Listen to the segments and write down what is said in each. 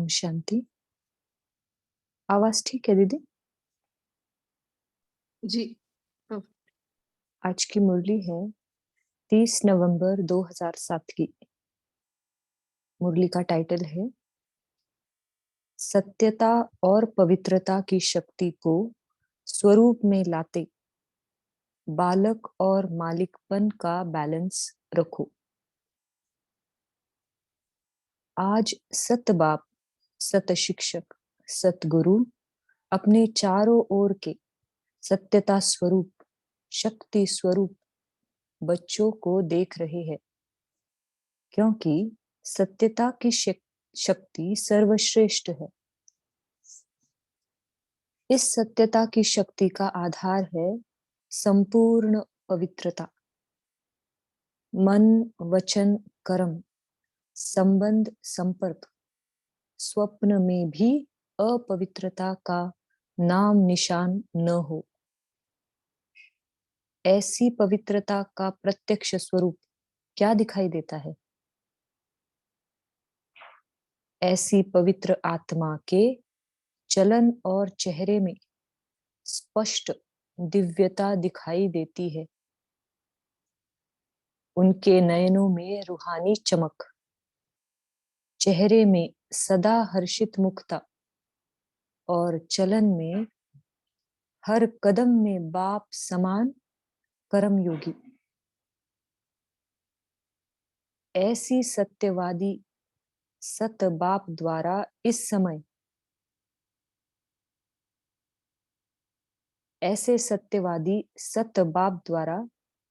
ओम शांति। आवाज ठीक है दीदी? जी। हाँ। आज की मुरली है 30 नवंबर 2007 की। मुरली का टाइटल है सत्यता और पवित्रता की शक्ति को स्वरूप में लाते बालक और मालिकपन का बैलेंस रखो। आज सत बाप, सत शिक्षक, सतगुरु अपने चारों ओर के सत्यता स्वरूप, शक्ति स्वरूप बच्चों को देख रहे हैं, क्योंकि सत्यता की शक्ति सर्वश्रेष्ठ है। इस सत्यता की शक्ति का आधार है संपूर्ण पवित्रता। मन, वचन, कर्म, संबंध, संपर्क, स्वप्न में भी अपवित्रता का नाम निशान न हो। ऐसी पवित्रता का प्रत्यक्ष स्वरूप क्या दिखाई देता है? ऐसी पवित्र आत्मा के चलन और चेहरे में स्पष्ट दिव्यता दिखाई देती है। उनके नयनों में रूहानी चमक, चेहरे में सदा हर्षित मुखता और चलन में हर कदम में बाप समान कर्मयोगी। ऐसी सत्यवादी सत बाप द्वारा इस समय, ऐसे सत्यवादी सत बाप द्वारा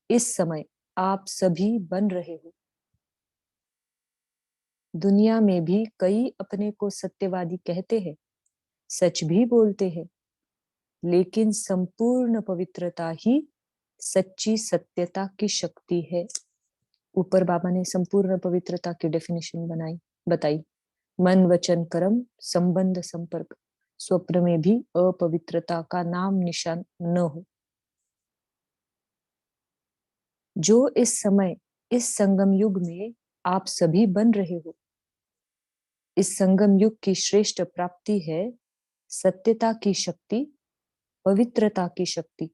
इस समय आप सभी बन रहे हो। दुनिया में भी कई अपने को सत्यवादी कहते हैं, सच भी बोलते हैं, लेकिन संपूर्ण पवित्रता ही सच्ची सत्यता की शक्ति है। ऊपर बाबा ने संपूर्ण पवित्रता की डेफिनेशन बताई। मन, वचन, कर्म, संबंध, संपर्क, स्वप्न में भी अपवित्रता का नाम निशान न हो। जो इस समय इस संगम युग में आप सभी बन रहे हो, इस संगम युग की श्रेष्ठ प्राप्ति है सत्यता की शक्ति, पवित्रता की शक्ति,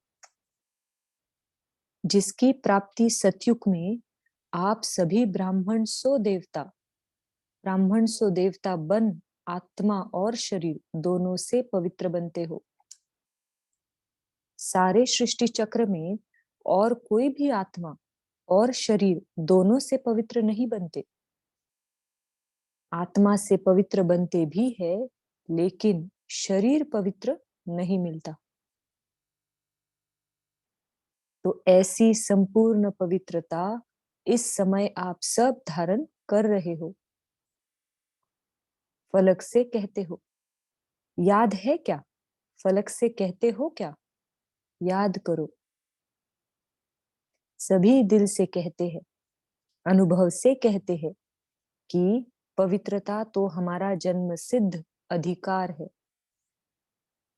जिसकी प्राप्ति सतयुग में आप सभी ब्राह्मण सो देवता बन आत्मा और शरीर दोनों से पवित्र बनते हो। सारे सृष्टि चक्र में और कोई भी आत्मा और शरीर दोनों से पवित्र नहीं बनते। आत्मा से पवित्र बनते भी है, लेकिन शरीर पवित्र नहीं मिलता। तो ऐसी संपूर्ण पवित्रता इस समय आप सब धारण कर रहे हो। फलक से कहते हो, याद है क्या? फलक से कहते हो क्या? याद करो। सभी दिल से कहते हैं, अनुभव से कहते हैं कि पवित्रता तो हमारा जन्म सिद्ध अधिकार है।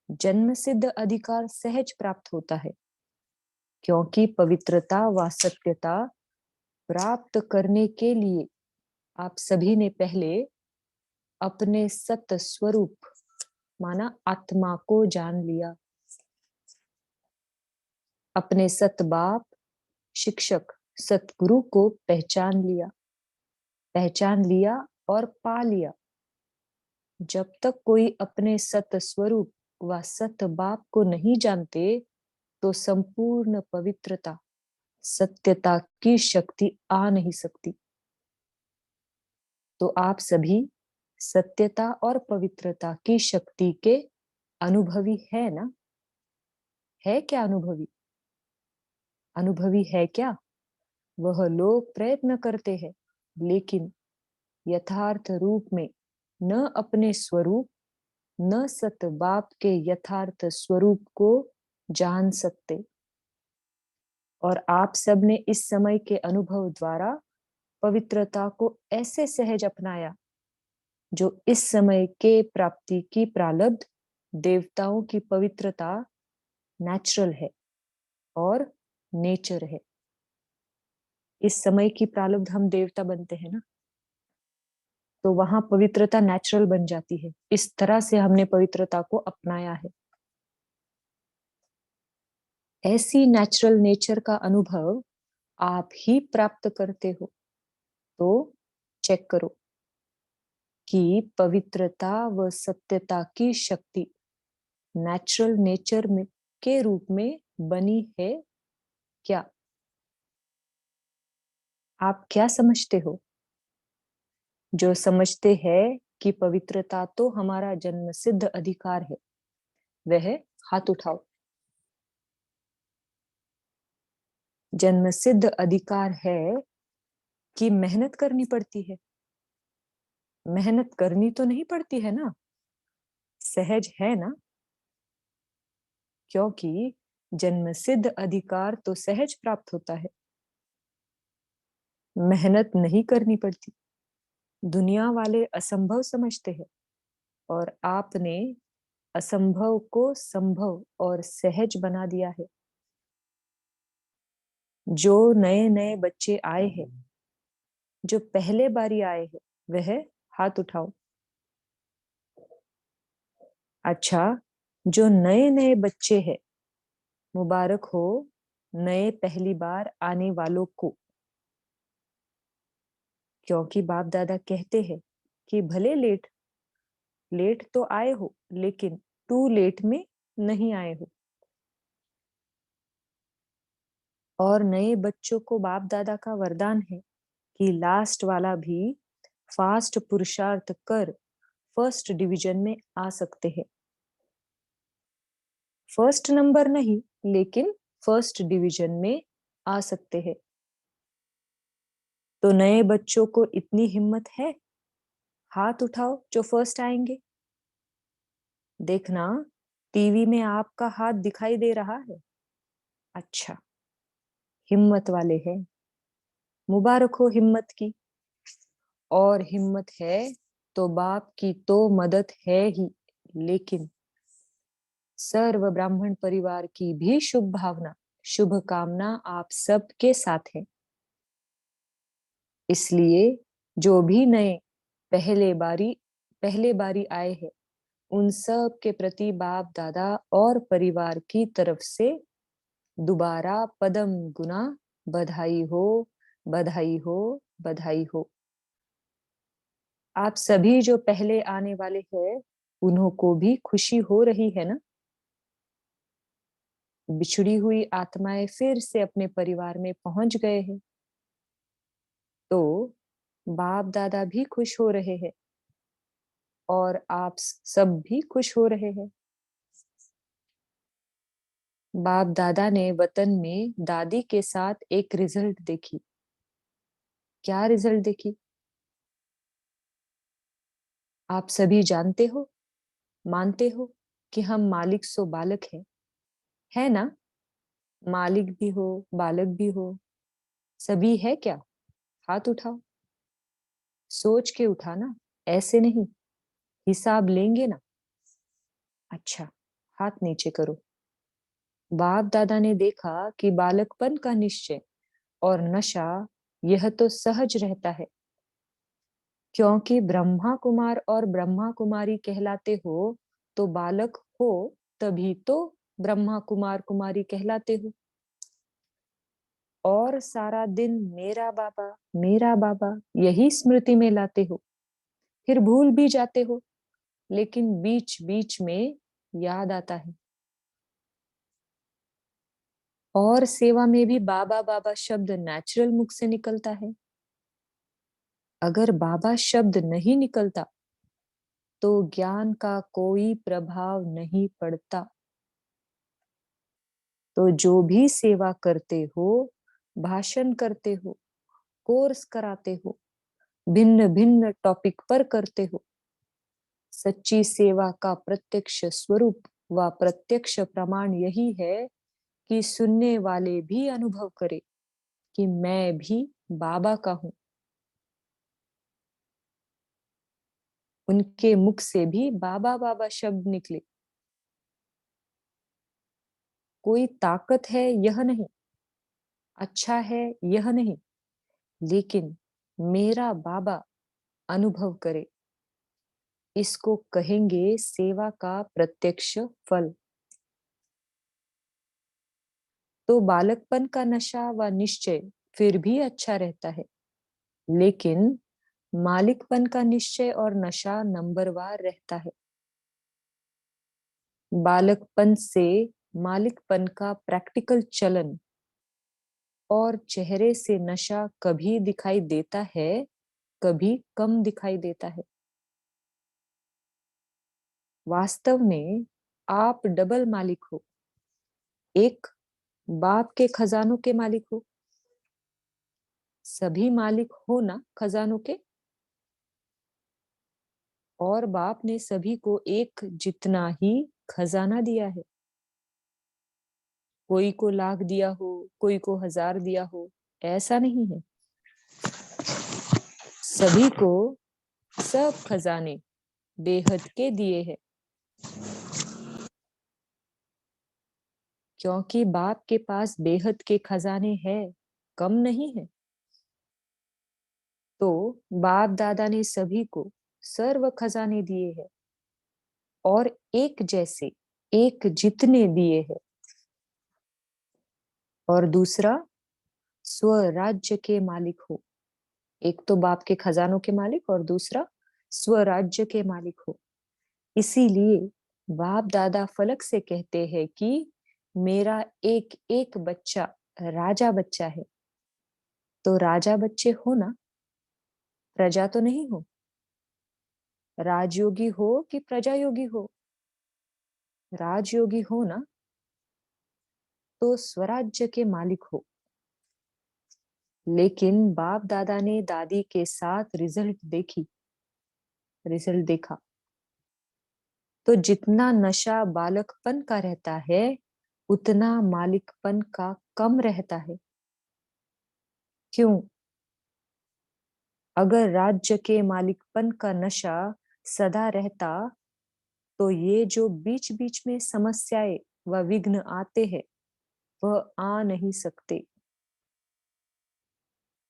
जन्म सिद्ध अधिकार सहज प्राप्त होता है, क्योंकि पवित्रता व सत्यता प्राप्त करने के लिए आप सभी ने पहले अपने सत स्वरूप माना आत्मा को जान लिया। अपने सत बाप, शिक्षक, सतगुरु को पहचान लिया और पा लिया। जब तक कोई अपने सत स्वरूप व सत बाप को नहीं जानते, तो संपूर्ण पवित्रता, सत्यता की शक्ति आ नहीं सकती। तो आप सभी सत्यता और पवित्रता की शक्ति के अनुभवी है ना? है क्या अनुभवी? अनुभवी है क्या? वह लोग प्रयत्न करते हैं, लेकिन यथार्थ रूप में न अपने स्वरूप, न सत बाप के यथार्थ स्वरूप को जान सकते। और आप सब ने इस समय के अनुभव द्वारा पवित्रता को ऐसे सहज अपनाया, जो इस समय के प्राप्ति की प्रालब्ध देवताओं की पवित्रता नेचुरल है और नेचर है। इस समय की प्रालब्ध हम देवता बनते हैं ना। तो वहां पवित्रता नेचुरल बन जाती है। इस तरह से हमने पवित्रता को अपनाया है। ऐसी नेचुरल नेचर का अनुभव आप ही प्राप्त करते हो। तो चेक करो कि पवित्रता व सत्यता की शक्ति नेचुरल नेचर में के रूप में बनी है क्या? आप क्या समझते हो? जो समझते हैं कि पवित्रता तो हमारा जन्म सिद्ध अधिकार है, वह हाथ उठाओ। जन्म सिद्ध अधिकार है कि मेहनत करनी पड़ती है। मेहनत करनी तो नहीं पड़ती है ना, सहज है ना, क्योंकि जन्म सिद्ध अधिकार तो सहज प्राप्त होता है। मेहनत नहीं करनी पड़ती। दुनिया वाले असंभव समझते हैं और आपने असंभव को संभव और सहज बना दिया है। जो नए नए बच्चे आए हैं, जो पहले बारी आए हैं, वह हाथ उठाओ। अच्छा, जो नए नए बच्चे हैं, मुबारक हो नए पहली बार आने वालों को। क्योंकि बाप दादा कहते हैं कि भले लेट लेट तो आए हो, लेकिन टू लेट में नहीं आए हो। और नए बच्चों को बाप दादा का वरदान है कि लास्ट वाला भी फास्ट पुरुषार्थ कर फर्स्ट डिवीजन में आ सकते हैं। फर्स्ट नंबर नहीं, लेकिन फर्स्ट डिवीजन में आ सकते हैं। तो नए बच्चों को इतनी हिम्मत है? हाथ उठाओ जो फर्स्ट आएंगे। देखना, टीवी में आपका हाथ दिखाई दे रहा है। अच्छा, हिम्मत वाले हैं। मुबारक हो हिम्मत की। और हिम्मत है तो बाप की तो मदद है ही, लेकिन सर्व ब्राह्मण परिवार की भी शुभ भावना, शुभ कामना आप सबके साथ है। इसलिए जो भी नए पहले बारी आए हैं, उन सब के प्रति बाप दादा और परिवार की तरफ से दोबारा पदम गुना बधाई हो, बधाई हो, बधाई हो। आप सभी जो पहले आने वाले हैं, उन्हों को भी खुशी हो रही है ना? बिछड़ी हुई आत्माएं फिर से अपने परिवार में पहुंच गए हैं। तो बाप दादा भी खुश हो रहे हैं और आप सब भी खुश हो रहे हैं। बाप दादा ने वतन में दादी के साथ एक रिजल्ट देखी। क्या रिजल्ट देखी? आप सभी जानते हो, मानते हो कि हम मालिक सो बालक हैं, है ना? मालिक भी हो, बालक भी हो, सभी है क्या? हाथ उठाओ। सोच के उठाना, ऐसे नहीं। हिसाब लेंगे ना। अच्छा, हाथ नीचे करो। बाप दादा ने देखा कि बालकपन का निश्चय और नशा यह तो सहज रहता है, क्योंकि ब्रह्मा कुमार और ब्रह्मा कुमारी कहलाते हो, तो बालक हो तभी तो ब्रह्मा कुमार कुमारी कहलाते हो। और सारा दिन मेरा बाबा यही स्मृति में लाते हो। फिर भूल भी जाते हो, लेकिन बीच बीच में याद आता है। और सेवा में भी बाबा बाबा शब्द नेचुरल मुख से निकलता है। अगर बाबा शब्द नहीं निकलता तो ज्ञान का कोई प्रभाव नहीं पड़ता। तो जो भी सेवा करते हो, भाषण करते हो, कोर्स कराते हो, भिन्न भिन्न टॉपिक पर करते हो, सच्ची सेवा का प्रत्यक्ष स्वरूप व प्रत्यक्ष प्रमाण यही है कि सुनने वाले भी अनुभव करे कि मैं भी बाबा का हूं। उनके मुख से भी बाबा बाबा शब्द निकले। कोई ताकत है यह नहीं, अच्छा है यह नहीं, लेकिन मेरा बाबा अनुभव करे, इसको कहेंगे सेवा का प्रत्यक्ष फल। तो बालकपन का नशा व निश्चय फिर भी अच्छा रहता है, लेकिन मालिकपन का निश्चय और नशा नंबरवार रहता है। बालकपन से मालिकपन का प्रैक्टिकल चलन और चेहरे से नशा कभी दिखाई देता है, कभी कम दिखाई देता है। वास्तव में आप डबल मालिक हो। एक, बाप के खजानों के मालिक हो। सभी मालिक हो ना खजानों के, और बाप ने सभी को एक जितना ही खजाना दिया है। कोई को लाख दिया हो, कोई को 1000 दिया हो, ऐसा नहीं है। सभी को सब खजाने बेहद के दिए हैं, क्योंकि बाप के पास बेहद के खजाने हैं, कम नहीं है। तो बाप दादा ने सभी को सर्व खजाने दिए हैं और एक जैसे, एक जितने दिए हैं। और दूसरा, स्वराज्य के मालिक हो। एक तो बाप के खजानों के मालिक और दूसरा स्वराज्य के मालिक हो। इसीलिए बाप दादा फलक से कहते हैं कि मेरा एक एक बच्चा राजा बच्चा है। तो राजा बच्चे हो ना, प्रजा तो नहीं हो। राजयोगी हो कि प्रजा योगी हो, राजयोगी हो ना, तो स्वराज्य के मालिक हो। लेकिन बाप दादा ने दादी के साथ रिजल्ट देखा, तो जितना नशा बालकपन का रहता है, उतना मालिकपन का कम रहता है। क्यों? अगर राज्य के मालिकपन का नशा सदा रहता, तो ये जो बीच बीच में समस्याएं व विघ्न आते हैं, वह आ नहीं सकते।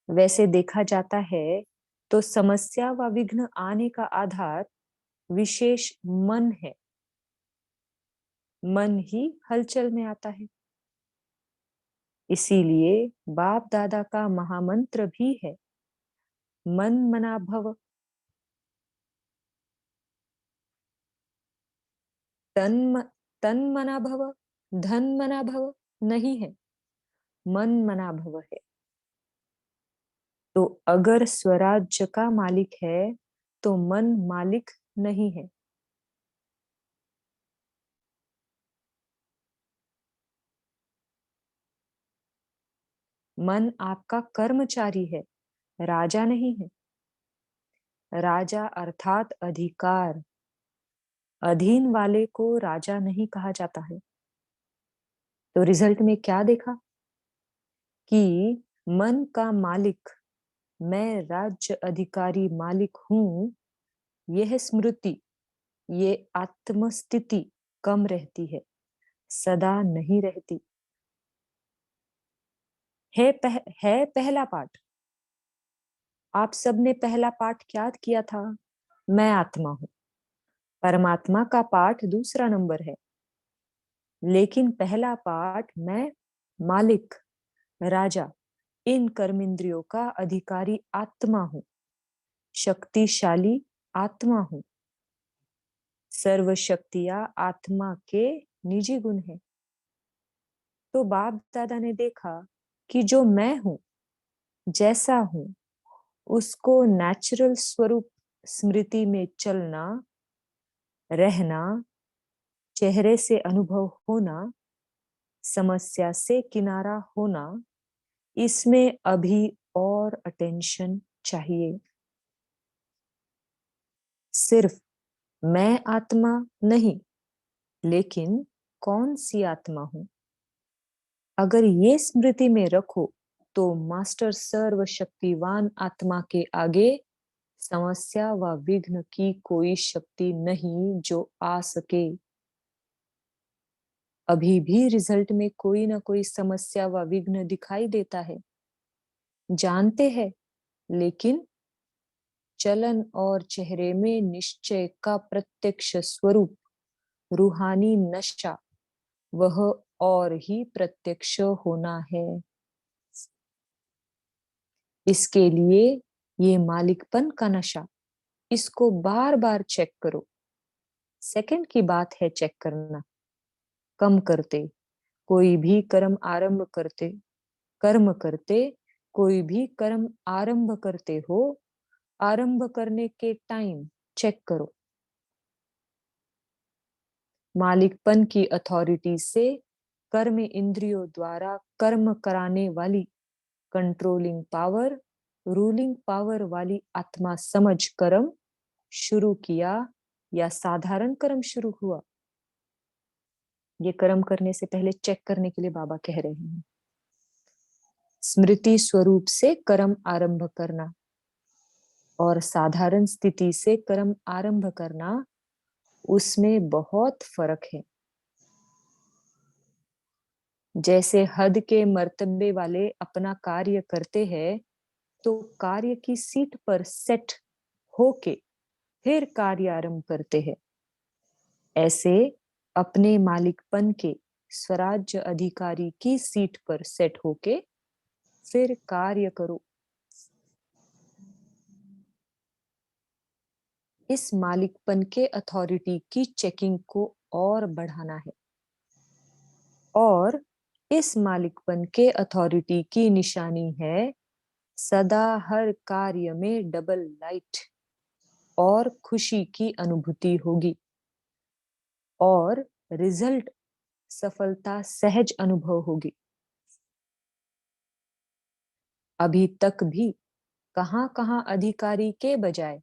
वैसे देखा जाता है तो समस्या व विघ्न आने का आधार विशेष मन है। मन ही हलचल में आता है। इसीलिए बाप दादा का महामंत्र भी है, मन मना भव। तन तन मना भव, धन मना भव नहीं है, मन मना भव है। तो अगर स्वराज्य का मालिक है, तो मन मालिक नहीं है। मन आपका कर्मचारी है, राजा नहीं है। राजा अर्थात अधिकार, अधीन वाले को राजा नहीं कहा जाता है। तो रिजल्ट में क्या देखा कि मन का मालिक, मैं राज्य अधिकारी मालिक हूं, यह स्मृति, ये आत्मस्थिति कम रहती है, सदा नहीं रहती है। है पहला पाठ। आप सबने पहला पाठ क्या किया था? मैं आत्मा हूं। परमात्मा का पाठ दूसरा नंबर है, लेकिन पहला पाठ मैं मालिक, राजा, इन कर्मेंद्रियों का अधिकारी आत्मा हूं, शक्तिशाली आत्मा हूं। सर्व शक्तियां आत्मा के निजी गुण है। तो बाप दादा ने देखा कि जो मैं हूं, जैसा हूं, उसको नेचुरल स्वरूप स्मृति में चलना, रहना, चेहरे से अनुभव होना, समस्या से किनारा होना, इसमें अभी और अटेंशन चाहिए। सिर्फ मैं आत्मा नहीं, लेकिन कौन सी आत्मा हूं? अगर ये स्मृति में रखो, तो मास्टर सर्वशक्तिवान आत्मा के आगे समस्या व विघ्न की कोई शक्ति नहीं जो आ सके। अभी भी रिजल्ट में कोई ना कोई समस्या व विघ्न दिखाई देता है, जानते हैं, लेकिन चलन और चेहरे में निश्चय का प्रत्यक्ष स्वरूप, रूहानी नशा, वह और ही प्रत्यक्ष होना है। इसके लिए ये मालिकपन का नशा, इसको बार बार चेक करो। सेकंड की बात है चेक करना। कम करते, कोई भी कर्म करते, कोई भी कर्म आरंभ करते हो, आरंभ करने के टाइम चेक करो। मालिकपन की अथॉरिटी से कर्म इंद्रियों द्वारा कर्म कराने वाली कंट्रोलिंग पावर, रूलिंग पावर वाली आत्मा समझ कर्म शुरू किया या साधारण कर्म शुरू हुआ, ये कर्म करने से पहले चेक करने के लिए बाबा कह रहे हैं। स्मृति स्वरूप से कर्म आरंभ करना और साधारण स्थिति से कर्म आरंभ करना, उसमें बहुत फर्क है। जैसे हद के मर्तबे वाले अपना कार्य करते हैं, तो कार्य की सीट पर सेट होके फिर कार्य आरंभ करते हैं। ऐसे अपने मालिकपन के स्वराज्य अधिकारी की सीट पर सेट होके फिर कार्य करो। इस मालिकपन के अथॉरिटी की चेकिंग को और बढ़ाना है, और इस मालिकपन के अथॉरिटी की निशानी है सदा हर कार्य में डबल लाइट और खुशी की अनुभूति होगी, और रिजल्ट सफलता सहज अनुभव होगी। अभी तक भी कहां कहां अधिकारी के बजाय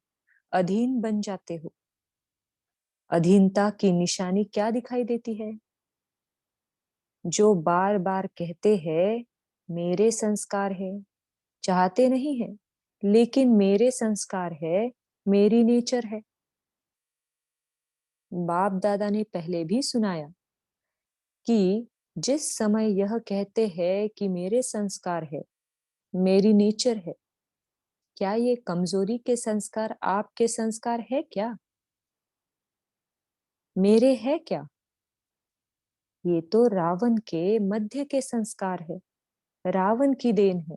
अधीन बन जाते हो। अधीनता की निशानी क्या दिखाई देती है? जो बार बार कहते हैं मेरे संस्कार है, चाहते नहीं है लेकिन मेरे संस्कार है, मेरी नेचर है। बाप दादा ने पहले भी सुनाया कि जिस समय यह कहते हैं कि मेरे संस्कार है, मेरी नेचर है, क्या ये कमजोरी के संस्कार आपके संस्कार है क्या? मेरे है क्या? ये तो रावण के मध्य के संस्कार है, रावण की देन है।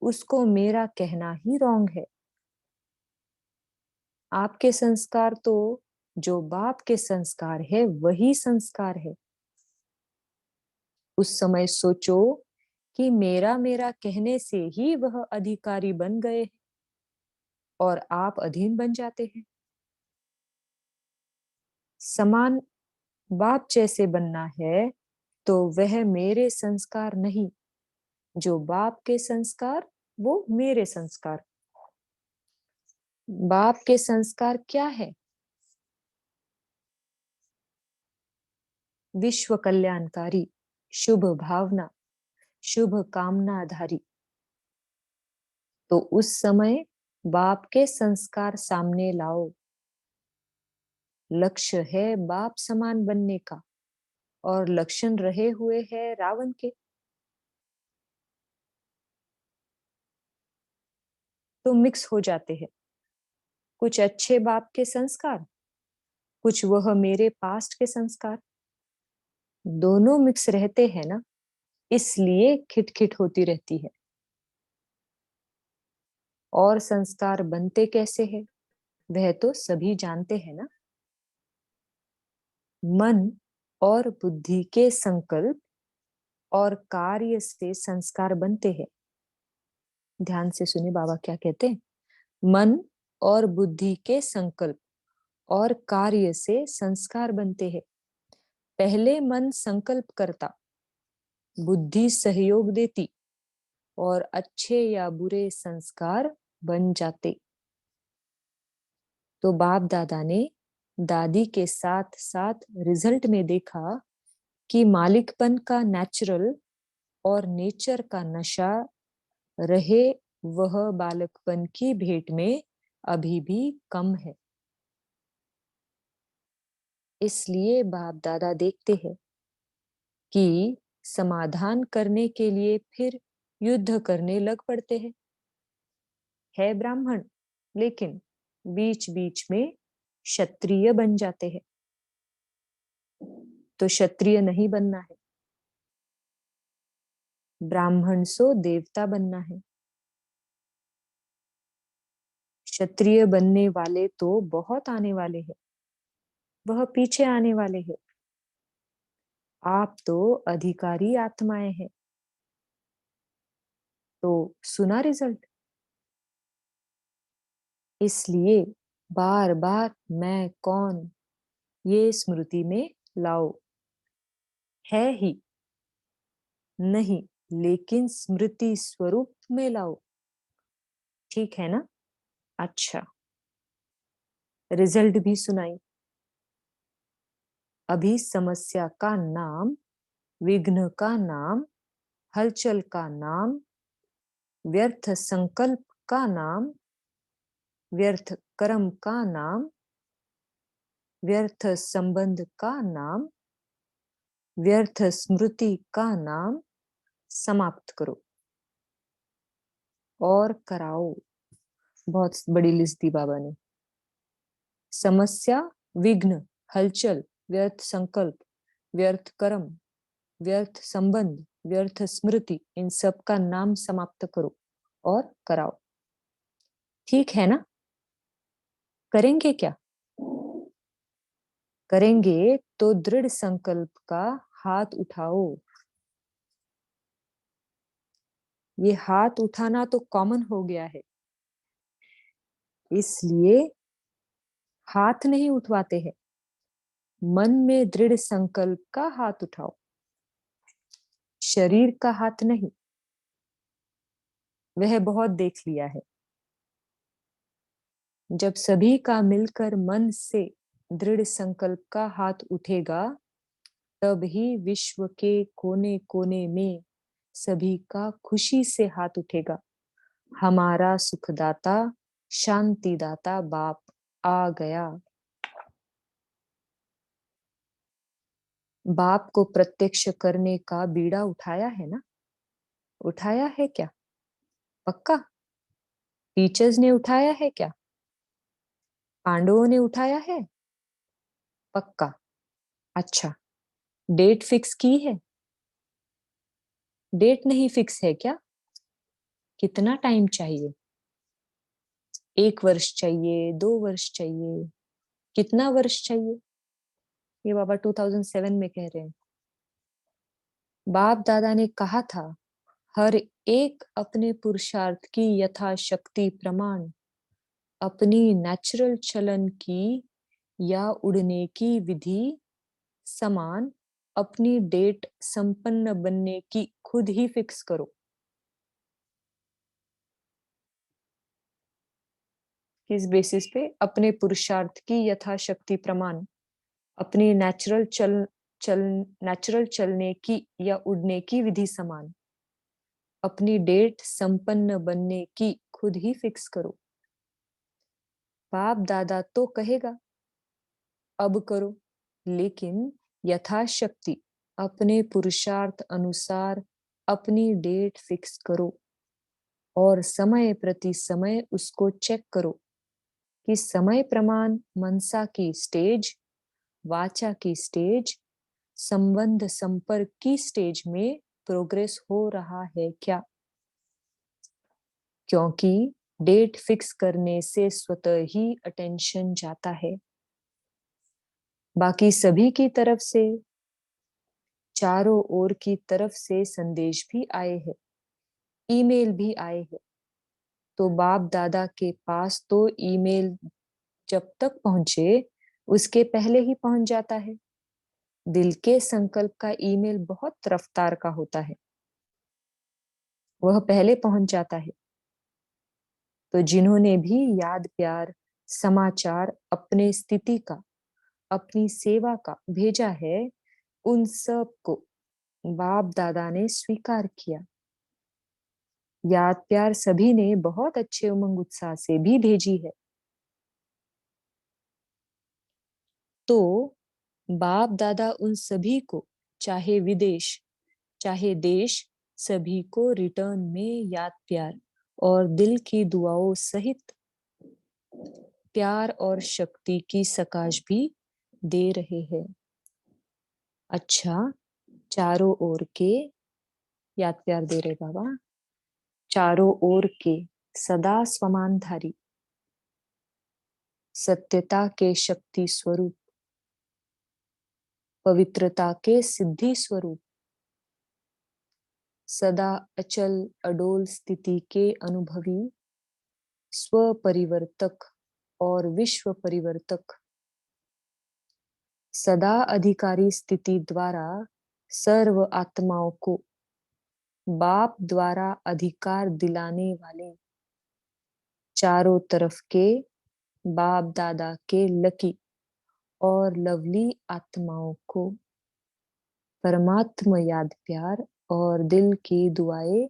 उसको मेरा कहना ही रॉन्ग है। आपके संस्कार तो जो बाप के संस्कार है वही संस्कार है। उस समय सोचो कि मेरा मेरा कहने से ही वह अधिकारी बन गए और आप अधीन बन जाते हैं। समान बाप जैसे बनना है तो वह मेरे संस्कार नहीं, जो बाप के संस्कार वो मेरे संस्कार। बाप के संस्कार क्या है? विश्व कल्याणकारी, शुभ भावना, शुभ कामनाधारी। तो उस समय बाप के संस्कार सामने लाओ। लक्ष्य है बाप समान बनने का, और लक्षण रहे हुए हैं रावण के। तो मिक्स हो जाते हैं, कुछ अच्छे बाप के संस्कार, कुछ वह मेरे पास्ट के संस्कार, दोनों मिक्स रहते हैं ना, इसलिए खिटखिट होती रहती है। और संस्कार बनते कैसे हैं वह तो सभी जानते हैं ना। मन और बुद्धि के संकल्प और कार्य से संस्कार बनते हैं। ध्यान से सुने बाबा क्या कहते हैं। मन और बुद्धि के संकल्प और कार्य से संस्कार बनते हैं। पहले मन संकल्प करता, बुद्धि सहयोग देती, और अच्छे या बुरे संस्कार बन जाते। तो बाप दादा ने दादी के साथ साथ रिजल्ट में देखा कि मालिकपन का नेचुरल और नेचर का नशा रहे वह बालकपन की भेंट में अभी भी कम है। इसलिए बाप दादा देखते हैं कि समाधान करने के लिए फिर युद्ध करने लग पड़ते हैं। है ब्राह्मण लेकिन बीच बीच में क्षत्रिय बन जाते हैं। तो क्षत्रिय नहीं बनना है, ब्राह्मण सो देवता बनना है। क्षत्रिय बनने वाले तो बहुत आने वाले हैं, वह पीछे आने वाले हैं। आप तो अधिकारी आत्माएं हैं। तो सुना रिजल्ट? इसलिए बार बार मैं कौन ये स्मृति में लाओ। है ही नहीं, लेकिन स्मृति स्वरूप में लाओ। ठीक है ना? अच्छा, रिजल्ट भी सुनाई। अभी समस्या का नाम, विघ्न का नाम, हलचल का नाम, व्यर्थ संकल्प का नाम, व्यर्थ कर्म का नाम, व्यर्थ संबंध का नाम, व्यर्थ स्मृति का नाम समाप्त करो और कराओ। बहुत बड़ी लिस्ट दी बाबा ने। समस्या, विघ्न, हलचल, व्यर्थ संकल्प, व्यर्थ कर्म, व्यर्थ संबंध, व्यर्थ स्मृति, इन सब का नाम समाप्त करो और कराओ। ठीक है ना? करेंगे क्या? करेंगे तो दृढ़ संकल्प का हाथ उठाओ। ये हाथ उठाना तो कॉमन हो गया है, इसलिए हाथ नहीं उठवाते हैं। मन में दृढ़ संकल्प का हाथ उठाओ, शरीर का हाथ नहीं। वह बहुत देख लिया है। जब सभी का मिलकर मन से दृढ़ संकल्प का हाथ उठेगा, तब ही विश्व के कोने कोने में सभी का खुशी से हाथ उठेगा। हमारा सुखदाता, शांतिदाता बाप आ गया। बाप को प्रत्यक्ष करने का बीड़ा उठाया है ना? उठाया है क्या? पक्का? टीचर्स ने उठाया है क्या? पांडवों ने उठाया है? पक्का? अच्छा, डेट फिक्स की है? डेट नहीं फिक्स है क्या? कितना टाइम चाहिए? 1 वर्ष चाहिए, 2 वर्ष चाहिए, कितना वर्ष चाहिए? ये बाबा 2007 में कह रहे हैं। बाप दादा ने कहा था, हर एक अपने पुरुषार्थ की यथाशक्ति प्रमाण अपनी नेचुरल चलन की या उड़ने की विधि समान अपनी डेट संपन्न बनने की खुद ही फिक्स करो। किस बेसिस पे? अपने पुरुषार्थ की यथाशक्ति प्रमाण अपनी नेचुरल चलने की या उड़ने की विधि समान अपनी डेट संपन्न बनने की खुद ही फिक्स करो। बाप दादा तो कहेगा अब करो, लेकिन यथाशक्ति अपने पुरुषार्थ अनुसार अपनी डेट फिक्स करो और समय प्रति समय उसको चेक करो कि समय प्रमाण मनसा की स्टेज, वाचा की स्टेज, संबंध संपर्क की स्टेज में प्रोग्रेस हो रहा है क्या? क्योंकि डेट फिक्स करने से स्वतः ही अटेंशन जाता है। बाकी सभी की तरफ से, चारों ओर की तरफ से संदेश भी आए हैं, ईमेल भी आए हैं। तो बाप दादा के पास तो ईमेल जब तक पहुंचे उसके पहले ही पहुंच जाता है। दिल के संकल्प का ईमेल बहुत रफ्तार का होता है, वह पहले पहुंच जाता है। तो जिन्होंने भी याद प्यार समाचार अपने स्थिति का, अपनी सेवा का भेजा है, उन सब को बाप दादा ने स्वीकार किया। याद प्यार सभी ने बहुत अच्छे उमंग उत्साह से भी भेजी है। तो बाप दादा उन सभी को, चाहे विदेश चाहे देश, सभी को रिटर्न में याद प्यार और दिल की दुआओं सहित प्यार और शक्ति की सकाश भी दे रहे हैं। अच्छा, चारों ओर के, याद प्यार दे रहे बाबा, चारों ओर के सदा स्वमानधारी, सत्यता के शक्ति स्वरूप, पवित्रता के सिद्धि स्वरूप, सदा अचल अडोल स्थिति के अनुभवी, स्व परिवर्तक और विश्व परिवर्तक, सदा अधिकारी स्थिति द्वारा सर्व आत्माओं को बाप द्वारा अधिकार दिलाने वाले, चारों तरफ के बाप दादा के लकी और लवली आत्माओं को परमात्मा याद प्यार और दिल की दुआएं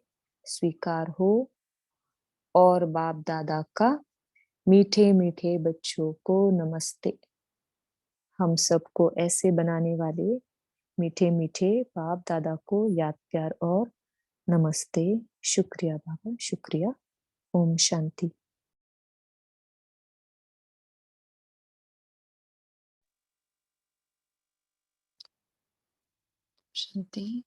स्वीकार हो, और बाप दादा का मीठे मीठे बच्चों को नमस्ते। हम सबको ऐसे बनाने वाले मीठे मीठे बाप दादा को याद प्यार और नमस्ते। शुक्रिया बाबा, शुक्रिया। ओम शांति। शांति।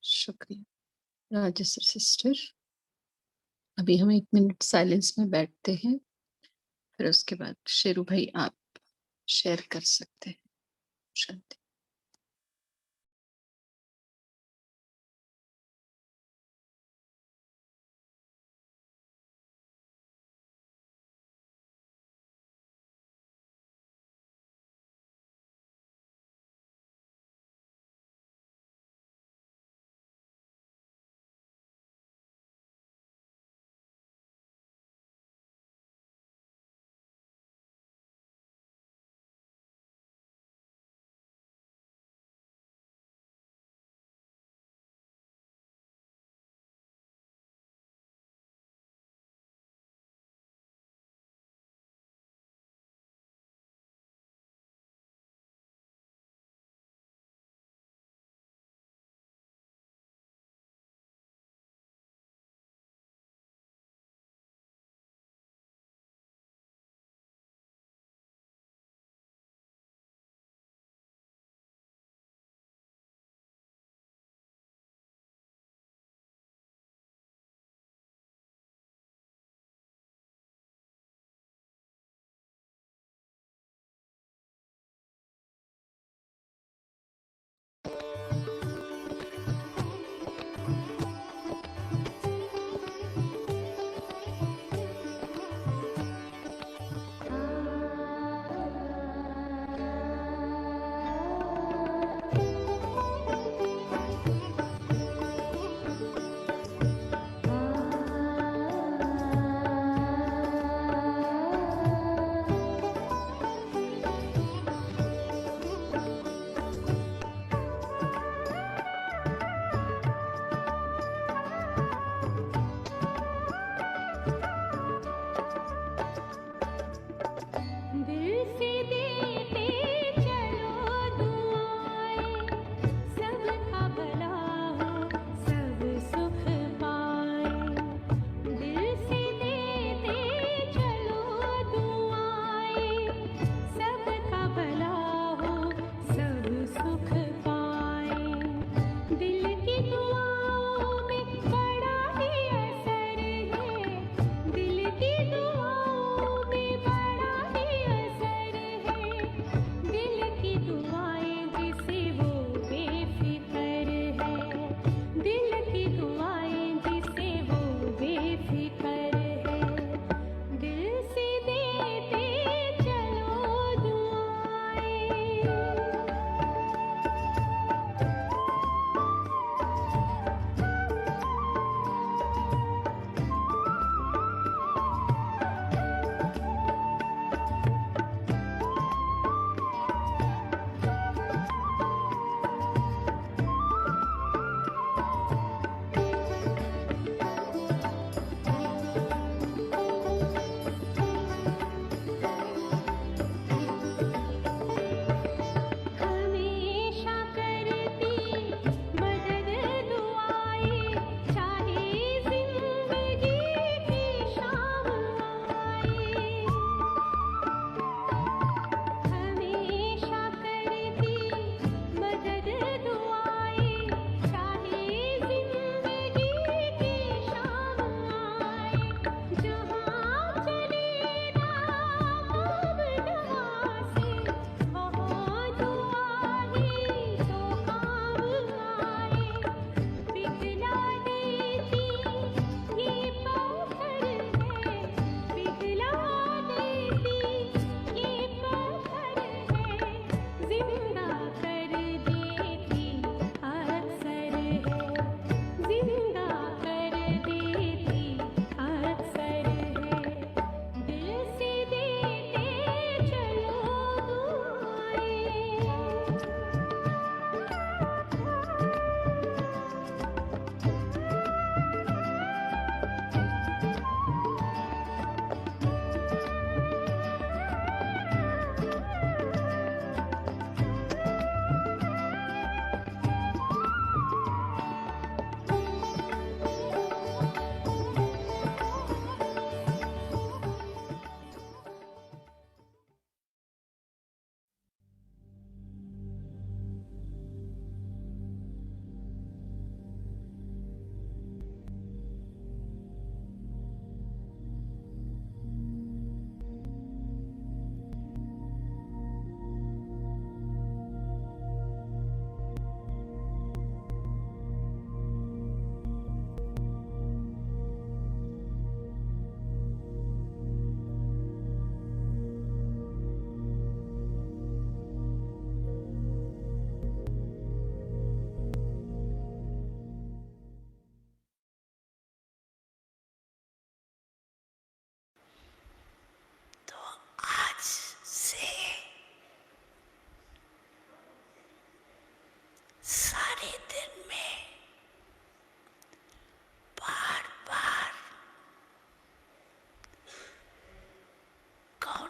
शुक्रिया राजश्री सिस्टर। अभी हम 1 मिनट साइलेंस में बैठते हैं, फिर उसके बाद शेरू भाई आप शेयर कर सकते हैं। शांति।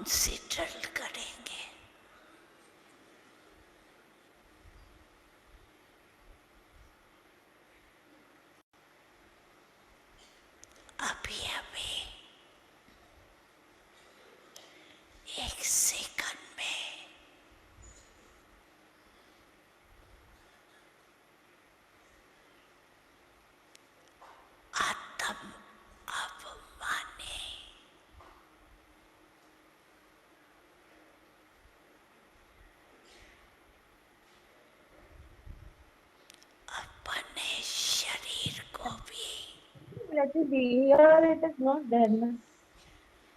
कंसिडर करेंगे। अभी अभी एक सेकंड में आत्म अवमाने अपने शरीर को भी Let it be. Here it is not there. Na?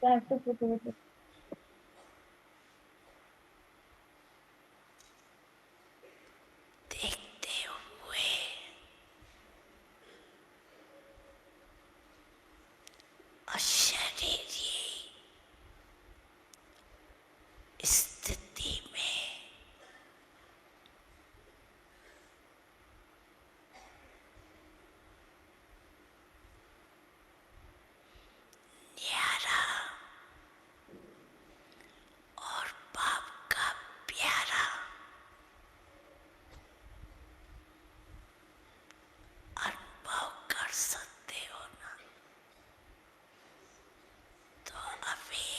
So I have to put it. देखते हुए अशरीरी स्थिति में न्यारा और बाप का प्यारा अनुभव कर सकते हो ना। तो अभी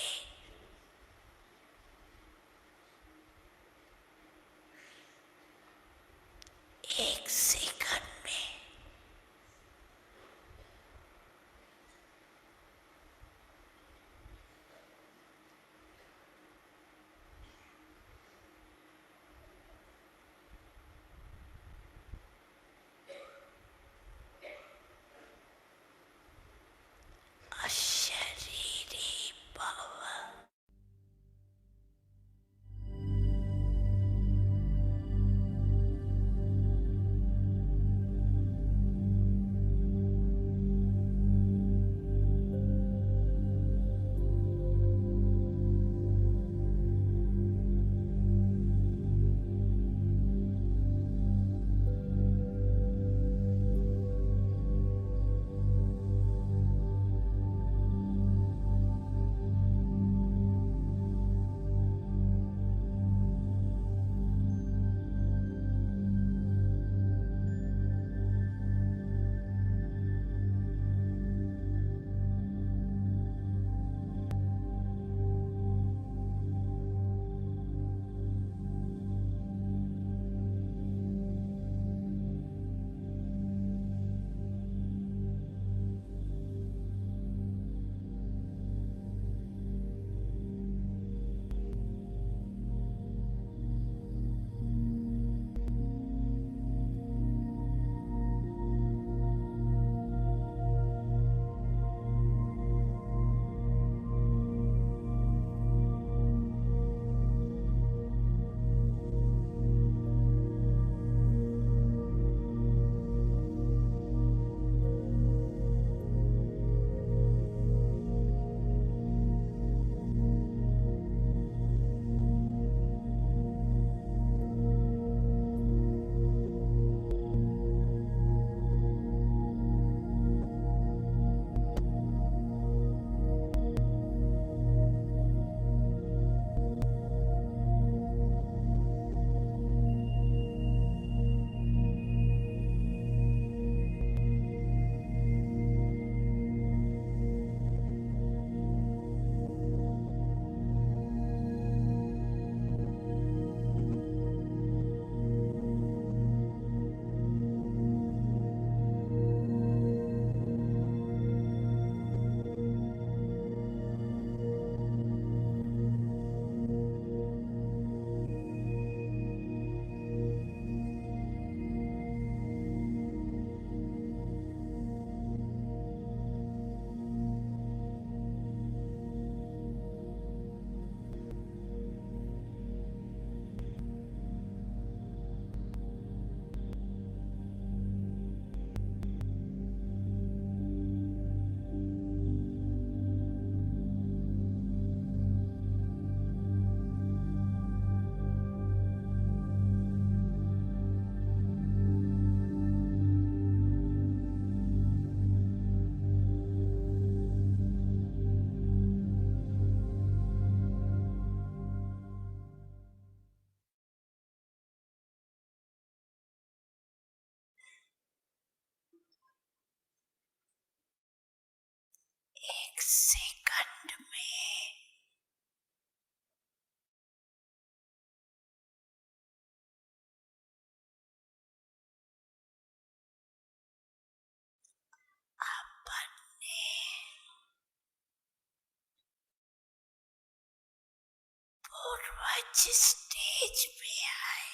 पूर्वज स्टेज पे आए।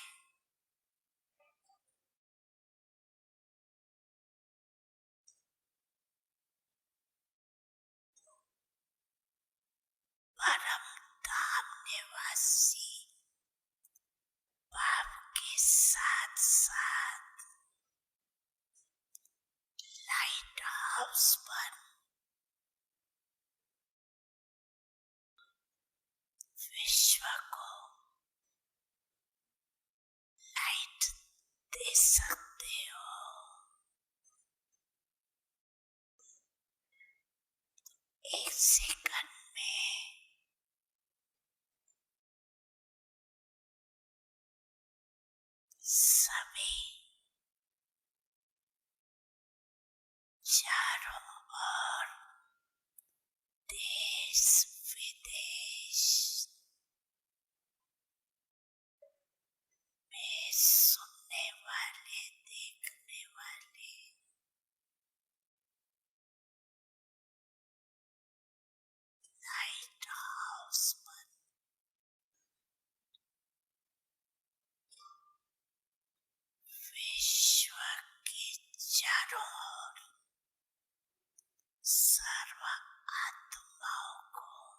परम धाम निवासी बाप के साथ साथ लाइट हाउस पर विश्व को लाइट दे सकते हो। एक सेकंड में सभी चारों ओर देश विदेश में सुनने वाले देखने वाले लाइट हाउस पर विश्व के चारों ओर सर्व आत्माओं को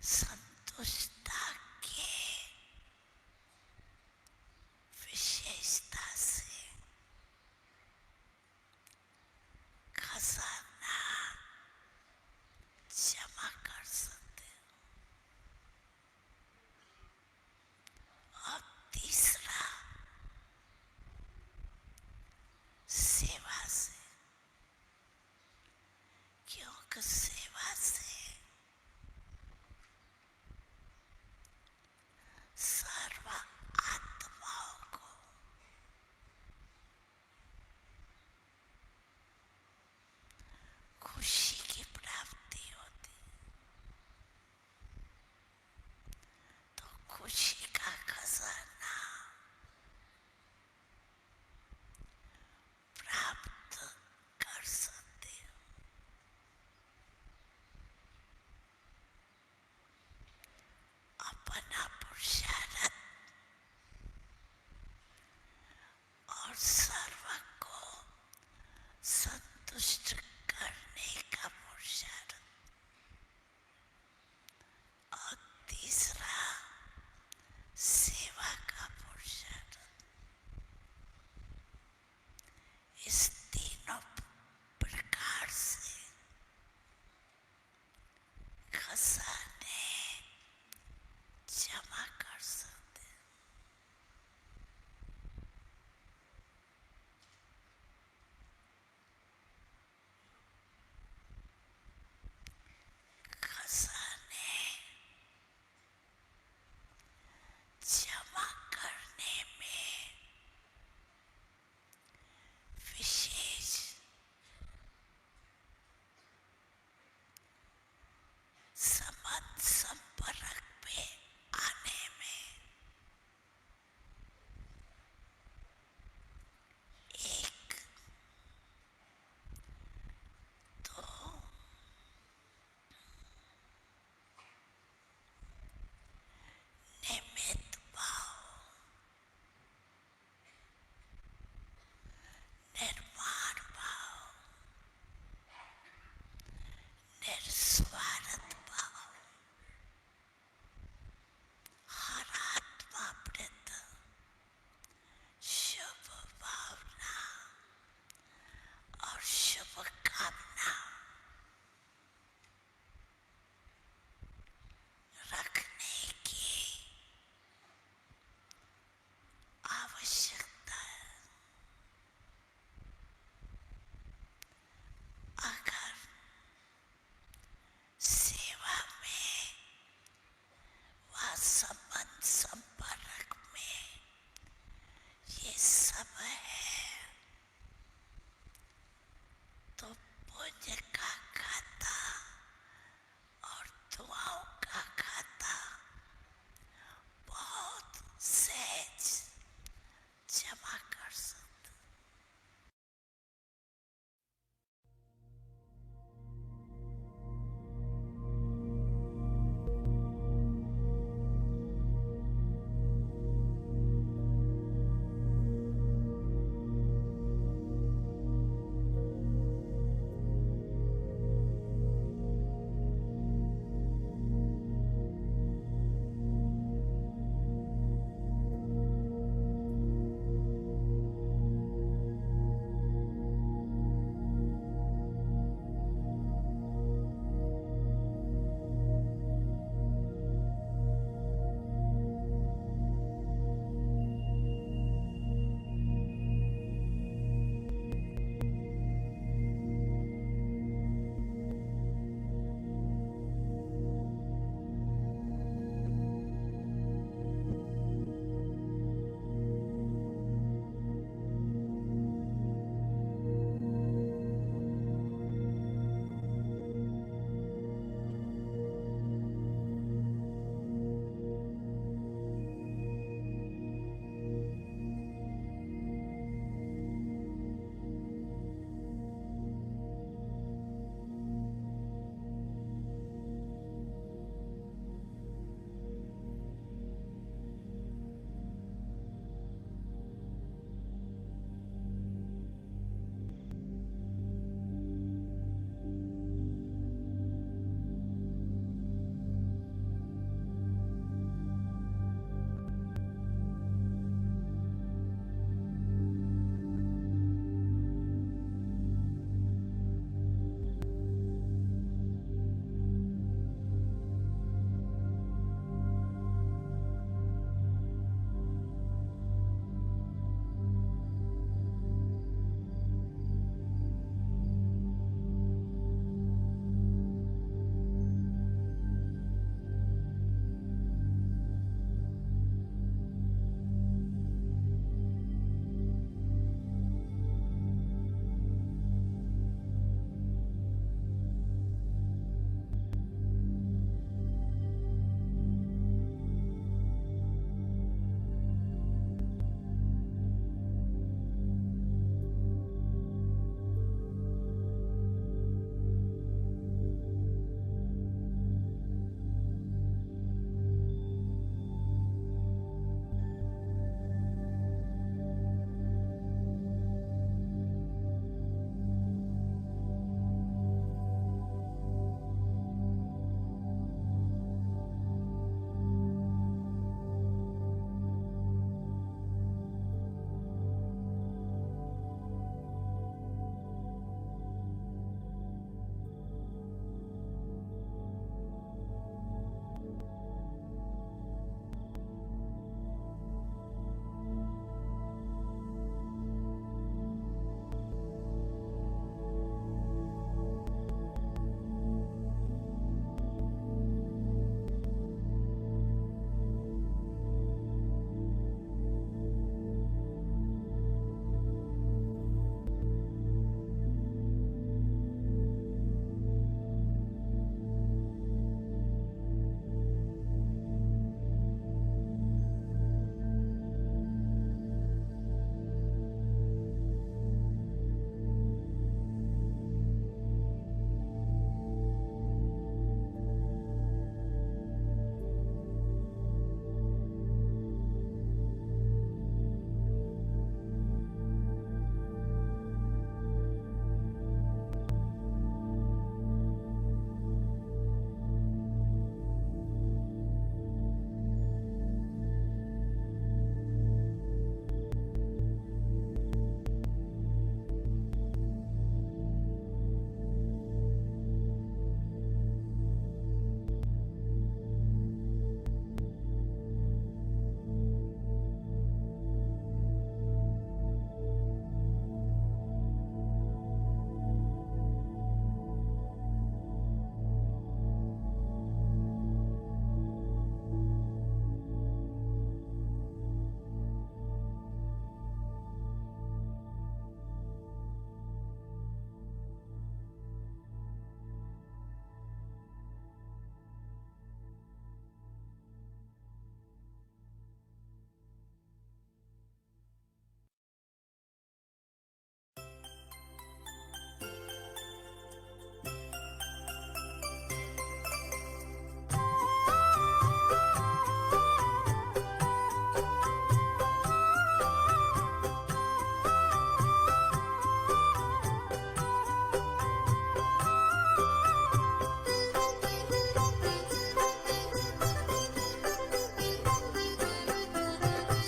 संतुष्टता के विशेषता से खजाना जमा कर सकते हो। और तीसरा सेवा से, क्योंकि सेवा से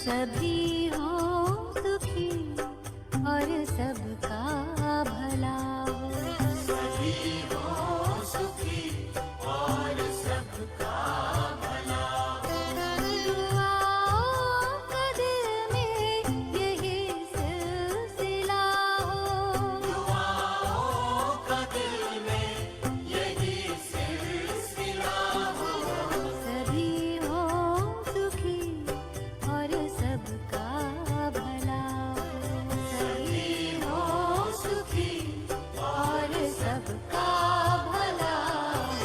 सभी हो सुखी और सबका भला हो। सभी हो सुखी और सबका भला हो। दुआओं का दिल में यही सिलसिला हो। दुआओं का दिल में यही सिलसिला हो। सभी हो सुखी और सबका भला हो। सभी हो सुखी और सबका भला हो।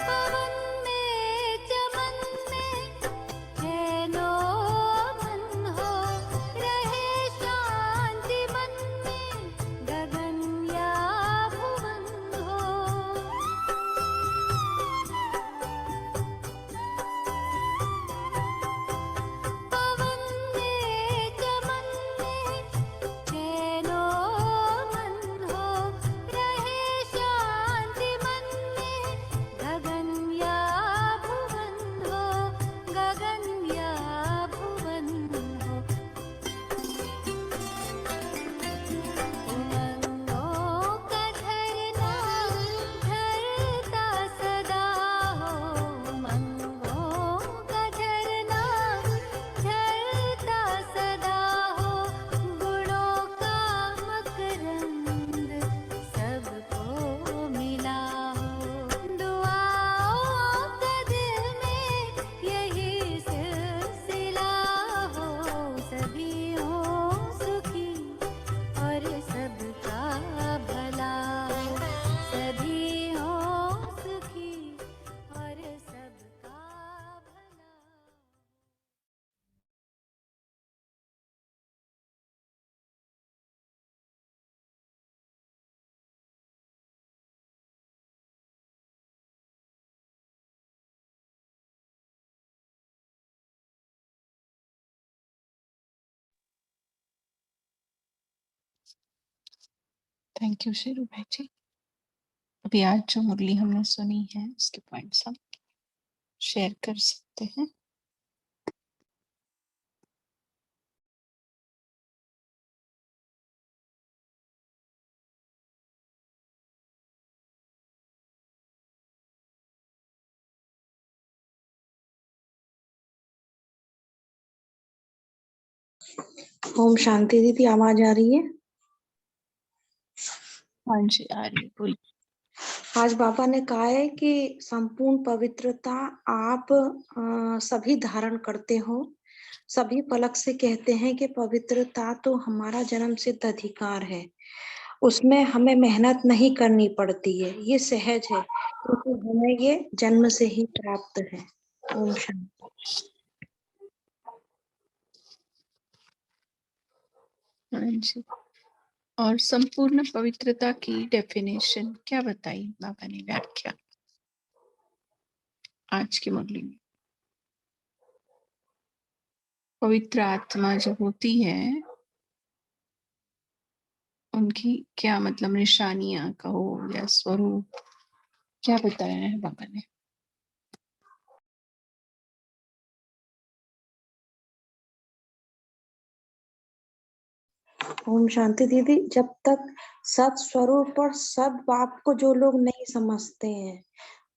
पवन में चमन में चैनो मन हो। रहे शांति मन में गगन या भुवन हो। पवन में चमन में चैनो मन हो। रहे शांति मन में गगन या भुवन हो। गगन या भुवन हो। उमंगों का झरना झरता सदा हो। उमंगों का झरना झरता सदा हो। गुणों का मकरंद सबको मिला हो। दुआओं का दिल में यही सिलसिला हो। सभी हो सुखी और सबका भला हो। सभी हो सुखी और सबका भला हो। थैंक यू शेरू भाई जी। अभी आज जो मुरली हमने सुनी है उसके पॉइंट्स हम शेयर कर सकते हैं। ओम शांति दीदी, आवाज आ रही है? हाँ जी आ रही है, बोलिए। आज बाबा ने कहा है कि संपूर्ण पवित्रता आप सभी धारण करते हो। सभी पलक से कहते हैं कि पवित्रता तो हमारा जन्म सिद्ध अधिकार है, उसमें हमें मेहनत नहीं करनी पड़ती है, ये सहज है क्योंकि हमें ये जन्म से ही प्राप्त है। ओम शांति। हाँ जी। और संपूर्ण पवित्रता की डेफिनेशन क्या बताई बाबा ने, व्याख्या आज की मुरली में? पवित्र आत्मा जो होती है उनकी क्या मतलब निशानियां कहो या स्वरूप क्या बताया है बाबा ने? ओम शांति दीदी, जब तक सत स्वरूप और सद बाप को जो लोग नहीं समझते हैं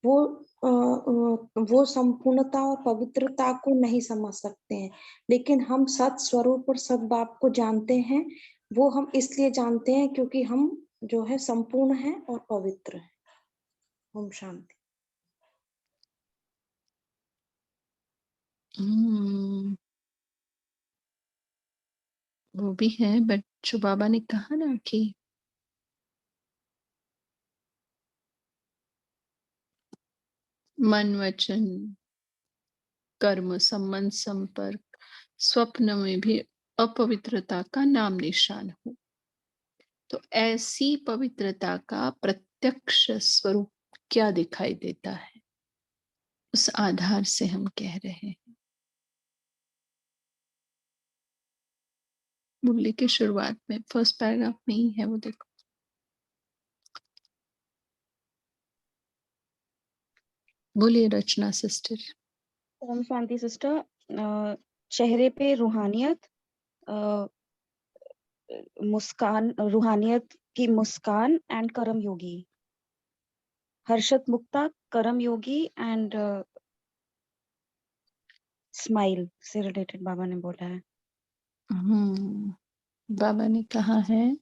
वो संपूर्णता और पवित्रता को नहीं समझ सकते हैं। लेकिन हम सत स्वरूप और सद बाप को जानते हैं। वो हम इसलिए जानते हैं क्योंकि हम जो है संपूर्ण हैं और पवित्र हैं। ओम शांति। वो भी है, बट जो बाबा ने कहा ना कि मन वचन कर्म संबंध संपर्क स्वप्न में भी अपवित्रता का नाम निशान हो, तो ऐसी पवित्रता का प्रत्यक्ष स्वरूप क्या दिखाई देता है? उस आधार से हम कह रहे हैं। मुरली की शुरुआत में फर्स्ट पैराग्राफ में ही है वो, देखो। बोलिए रचना सिस्टर। ओम शांति सिस्टर। चेहरे पे रूहानियत, मुस्कान, रूहानियत की मुस्कान एंड कर्म योगी, हर्षत मुक्ता कर्म योगी एंड स्माइल से रिलेटेड बाबा ने बोला है। बाबा ने कहा है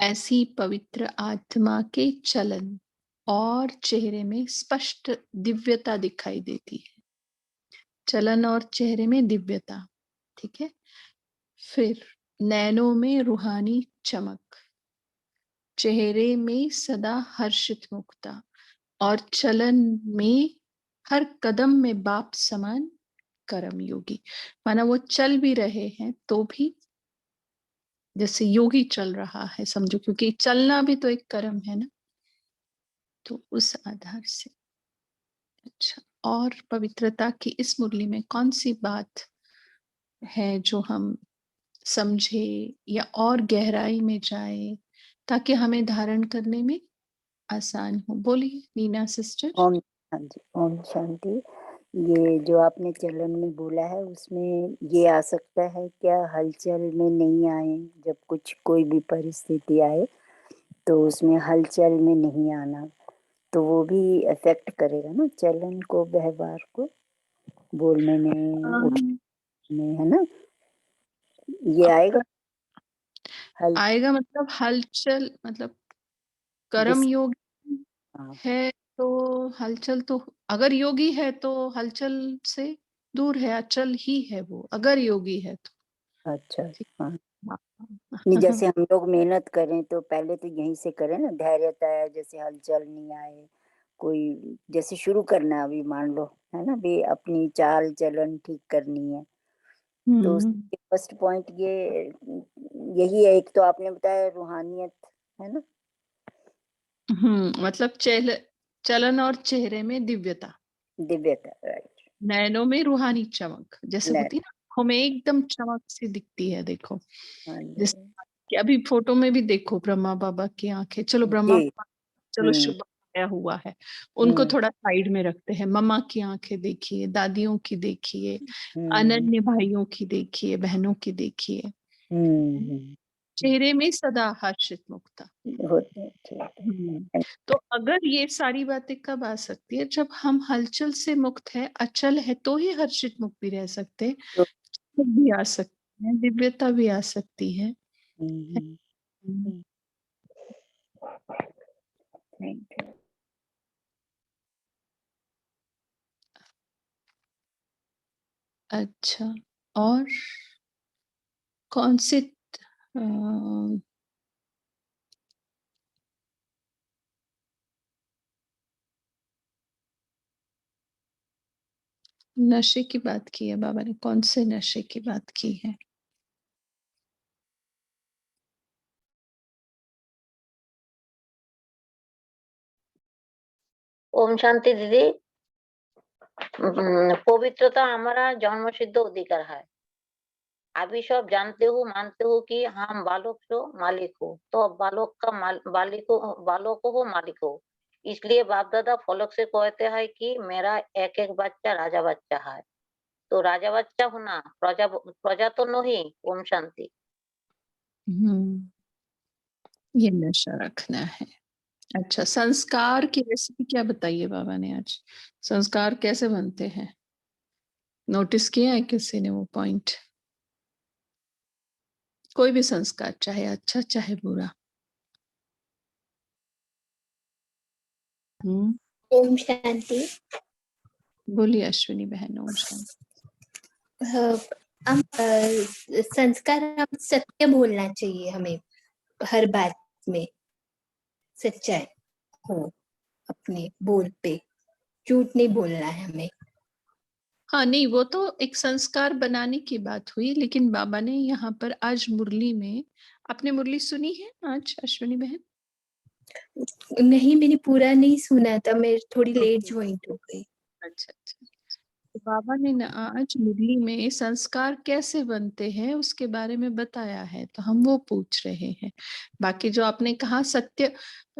ऐसी पवित्र आत्मा के चलन और चेहरे में स्पष्ट दिव्यता दिखाई देती है। चलन और चेहरे में दिव्यता, ठीक है। फिर नैनों में रूहानी चमक, चेहरे में सदा हर्षित मुक्ता, और चलन में हर कदम में बाप समान कर्म योगी। माना वो चल भी रहे हैं तो भी जैसे योगी चल रहा है, समझो, क्योंकि चलना भी तो एक कर्म है ना, तो उस आधार से। अच्छा, और पवित्रता की इस मुरली में कौन सी बात है जो हम समझे या और गहराई में जाए ताकि हमें धारण करने में आसान हो? बोलिए नीना सिस्टर। ओम, हाँ जी, ओम शांति। ये जो आपने चलन में बोला है उसमें ये आ सकता है क्या, हलचल में नहीं आए, जब कुछ कोई भी परिस्थिति आए तो उसमें हलचल में नहीं आना, तो वो भी इफेक्ट करेगा ना चलन को, व्यवहार को, बोलने में, उठने में, है ना? ये आएगा हल आएगा मतलब हलचल, मतलब कर्म जिस योग हाँ, है तो हलचल तो, अगर योगी है तो हलचल से दूर है, अचल ही है वो, अगर योगी है तो। अच्छा, ठीक। हाँ। नहीं, हाँ। जैसे हम लोग मेहनत करें तो पहले तो यहीं से करें ना, धैर्यता है, जैसे हलचल नहीं आए, कोई जैसे शुरू करना अभी मान लो, है ना, भी अपनी चाल चलन ठीक करनी है, तो उसके फर्स्ट पॉइंट ये यही है। एक तो आपने बताया रूहानियत, है ना? मतलब चलन और चेहरे में दिव्यता, दिव्यता, राइट। नैनों में रूहानी चमक, जैसे होती है ना, आंखों में एकदम चमक सी दिखती है, देखो। हाँ जैसे जी, कि अभी फोटो में भी देखो ब्रह्मा बाबा की आंखें, चलो ब्रह्मा जी, बाबा, चलो शुभ आया हुआ है, उनको हम्म, थोड़ा साइड में रखते हैं। मम्मा की आंखें देखिए, दादियों की देखिए, हम्म, अनन्य भाइयों की देखिए, बहनों की देखिए, चेहरे में सदा हर्षित मुक्ता। होते हैं, ठीक है। तो अगर ये सारी बातें कब आ सकती है, जब हम हलचल से मुक्त है, अचल है, तो ही हर्षित मुक्त भी रह सकते हैं, तो चमक भी आ सकती है, दिव्यता भी आ सकती है। Thank you. अच्छा, और कौन से नशे की बात की है बाबा ने? कौन से नशे की बात की है? ओम शांति दीदी। पवित्रता हमारा जन्मसिद्ध अधिकार है। अभी सब जानते हो, मानते हो कि हम बालक हो मालिक हो, तो बालक का बालक हो मालिक हो। इसलिए बाप दादा फलक से कहते हैं कि मेरा एक एक बच्चा राजा बच्चा है। तो राजा बच्चा होना, प्रजा प्रजा तो नहीं। ओम शांति। ये नशा रखना है। अच्छा, संस्कार की रेसिपी क्या बताइए बाबा ने आज? संस्कार कैसे बनते हैं, नोटिस किया है किसी ने वो पॉइंट? कोई भी संस्कार, चाहे अच्छा चाहे बुरा। ओम शांति। बोलिए अश्विनी बहन। ओम शांति। हम संस्कार, हम सत्य बोलना चाहिए हमें, हर बात में सच्चाई हो, अपने बोल पे झूठ नहीं बोलना है हमें। हाँ, नहीं, वो तो एक संस्कार बनाने की बात हुई, लेकिन बाबा ने यहाँ पर आज मुरली में, आपने मुरली सुनी है आज अश्विनी बहन? नहीं, मैंने पूरा नहीं सुना था, मैं थोड़ी लेट ज्वाइन हो गई। अच्छा, तो बाबा ने न आज मुरली में संस्कार कैसे बनते हैं उसके बारे में बताया है, तो हम वो पूछ रहे हैं। बाकी जो आपने कहा सत्य,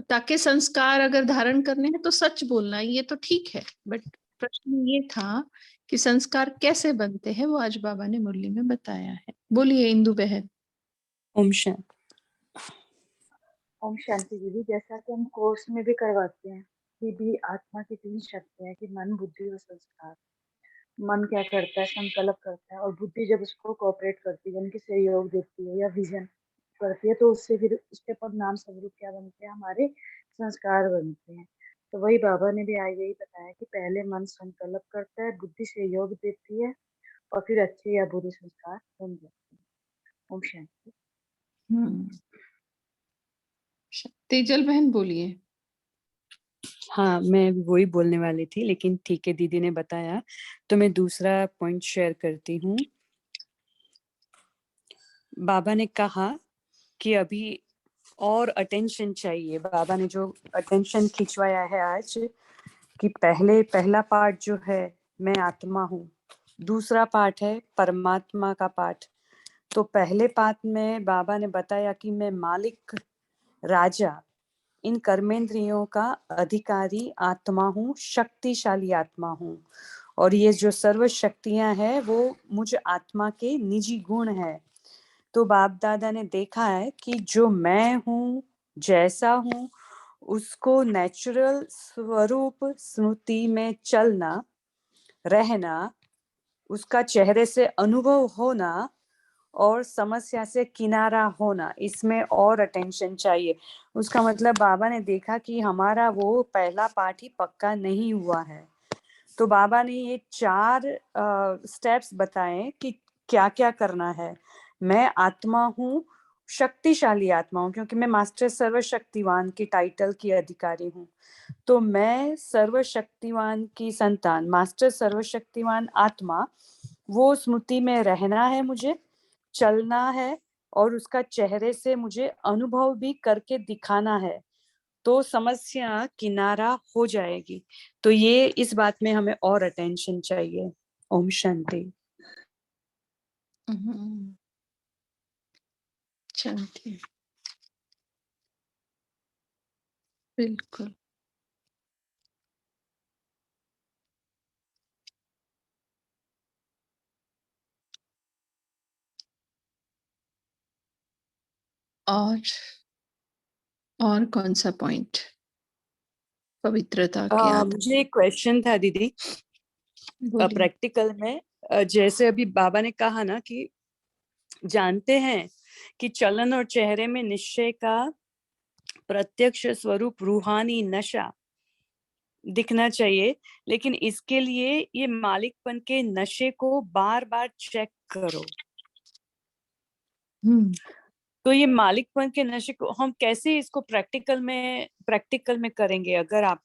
ताकि संस्कार अगर धारण करने हैं तो सच बोलना है, ये तो ठीक है, बट प्रश्न ये था कि संस्कार कैसे बनते हैं, वो आज बाबा ने मुरली में बताया है। बोलिए इंदु बहन। ओम शांति। ओम शांति दीदी, जैसा कि हम कोर्स में भी करवाते हैं कि भी आत्मा की 3 शक्तियां हैं कि मन, बुद्धि और संस्कार। मन क्या करता है, संकल्प करता है, और बुद्धि जब उसको कोऑपरेट करती है, उनकी सहयोग देती है या विजन करती है, तो उससे फिर उसके परिणाम स्वरूप क्या बनते हैं, हमारे संस्कार बनते हैं। तो वही बाबा ने भी आज यही बताया कि पहले मन संकल्प करता है, बुद्धि सहयोग देती है, और फिर अच्छे या बुरे संस्कार बन जाते हैं। ओम शांति। तेजल बहन बोलिए। हाँ, मैं वही बोलने वाली थी, लेकिन ठीक है, दीदी ने बताया तो मैं दूसरा पॉइंट शेयर करती हूँ। बाबा ने कहा कि अभी और अटेंशन चाहिए। बाबा ने जो अटेंशन खिंचवाया है आज कि पहला पार्ट जो है मैं आत्मा हूँ, दूसरा पार्ट है परमात्मा का पार्ट। तो पहले पार्ट में बाबा ने बताया कि मैं मालिक, राजा, इन कर्मेंद्रियों का अधिकारी आत्मा हूँ, शक्तिशाली आत्मा हूँ, और ये जो सर्व शक्तियां हैं वो मुझ आत्मा के निजी गुण है। तो बाप दादा ने देखा है कि जो मैं हूँ, जैसा हूँ, उसको नेचुरल स्वरूप स्मृति में चलना, रहना, उसका चेहरे से अनुभव होना और समस्या से किनारा होना, इसमें और अटेंशन चाहिए। उसका मतलब बाबा ने देखा कि हमारा वो पहला पार्ट ही पक्का नहीं हुआ है। तो बाबा ने ये 4 स्टेप्स बताए कि क्या क्या करना है। मैं आत्मा हूँ, शक्तिशाली आत्मा हूँ, क्योंकि मैं मास्टर सर्वशक्तिवान की टाइटल की अधिकारी हूँ। तो मैं सर्वशक्तिवान की संतान, मास्टर सर्वशक्तिवान आत्मा, वो स्मृति में रहना है, मुझे चलना है, और उसका चेहरे से मुझे अनुभव भी करके दिखाना है, तो समस्या किनारा हो जाएगी। तो ये इस बात में हमें और अटेंशन चाहिए। ओम शांति। शांति। बिल्कुल। और कौन सा पॉइंट पवित्रता के आधार? मुझे एक क्वेश्चन था दीदी, प्रैक्टिकल में। जैसे अभी बाबा ने कहा ना कि जानते हैं कि चलन और चेहरे में निश्चय का प्रत्यक्ष स्वरूप रूहानी नशा दिखना चाहिए, लेकिन इसके लिए ये मालिकपन के नशे को बार बार चेक करो। तो ये मालिकपन के नशे को हम कैसे इसको प्रैक्टिकल में करेंगे? अगर आप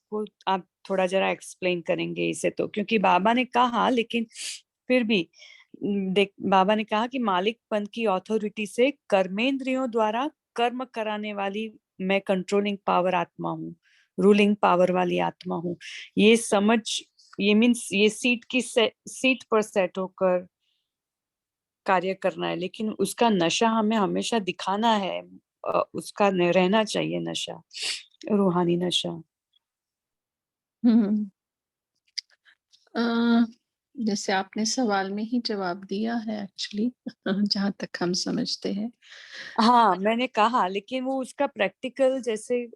थोड़ा जरा एक्सप्लेन करेंगे इसे, तो क्योंकि बाबा ने कहा, लेकिन फिर भी बाबा ने कहा कि मालिकपन की अथॉरिटी से कर्मेंद्रियों द्वारा कर्म कराने वाली मैं कंट्रोलिंग पावर आत्मा हूँ, रूलिंग पावर वाली आत्मा हूँ। ये समझ, ये मीन्स ये सीट पर सेट होकर कार्य करना है, लेकिन उसका नशा हमें हमेशा दिखाना है, उसका रहना चाहिए नशा, रूहानी नशा। जैसे आपने सवाल में ही जवाब दिया है एक्चुअली, जहां तक हम समझते हैं। हाँ, मैंने कहा, लेकिन वो उसका प्रैक्टिकल, जैसे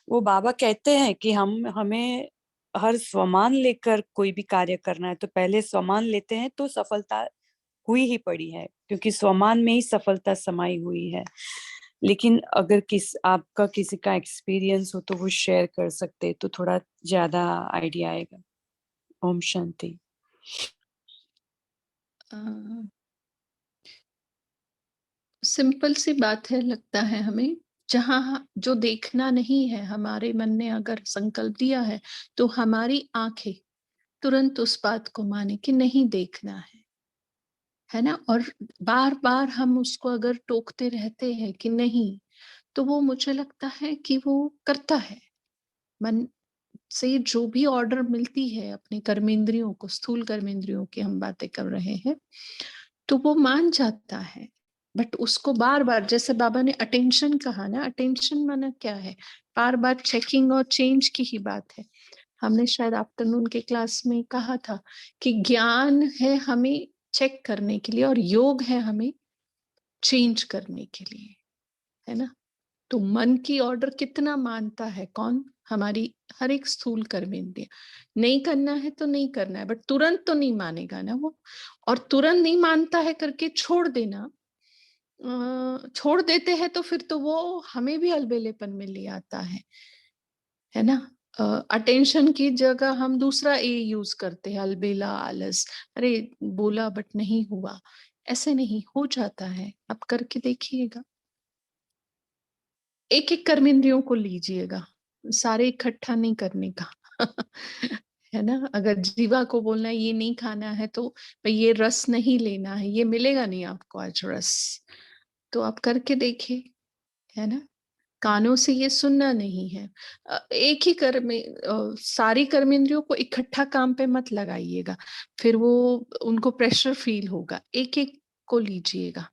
वो बाबा कहते हैं कि हमें हर स्वमान लेकर कोई भी कार्य करना है, तो पहले स्वमान लेते हैं तो सफलता हुई ही पड़ी है, क्योंकि स्वमान में ही सफलता समाई हुई है। लेकिन अगर आपका किसी का एक्सपीरियंस हो तो वो शेयर कर सकते, तो थोड़ा ज्यादा आइडिया आएगा। ओम शांति। सिंपल सी बात है, लगता है हमें, जहां जो देखना नहीं है, हमारे मन ने अगर संकल्प दिया है, तो हमारी आंखें तुरंत उस बात को माने कि नहीं देखना है ना। और बार बार हम उसको अगर टोकते रहते हैं कि नहीं, तो वो मुझे लगता है कि वो करता है मन, से जो भी ऑर्डर मिलती है अपने कर्मेंद्रियों को, स्थूल कर्मेंद्रियों की हम बातें कर रहे हैं, तो वो मान जाता है। बट उसको बार बार, जैसे बाबा ने अटेंशन कहा ना, अटेंशन माना क्या है, बार बार चेकिंग और चेंज की ही बात है। हमने शायद आफ्टरनून के क्लास में कहा था कि ज्ञान है हमें चेक करने के लिए और योग है हमें चेंज करने के लिए, है ना। तो मन की ऑर्डर कितना मानता है कौन, हमारी हर एक स्थूल कर्मेंद्रिय। नहीं करना है तो नहीं करना है, बट तुरंत तो नहीं मानेगा ना वो। और तुरंत नहीं मानता है करके छोड़ देना, छोड़ देते हैं तो फिर तो वो हमें भी अलबेलेपन में ले आता है ना। अटेंशन की जगह हम दूसरा ए यूज करते हैं, अलबेला, आलस। अरे बोला बट नहीं हुआ, ऐसे नहीं हो जाता है। आप करके देखिएगा, एक एक कर्मेंद्रियों को लीजिएगा, सारे इकट्ठा नहीं करने का है ना। अगर जीवा को बोलना है ये नहीं खाना है, तो भाई ये रस नहीं लेना है, ये मिलेगा नहीं आपको आज रस, तो आप करके देखिए, है ना। कानों से ये सुनना नहीं है। एक ही सारी कर्मेंद्रियों को इकट्ठा काम पे मत लगाइएगा, फिर वो उनको प्रेशर फील होगा। एक एक को लीजिएगा,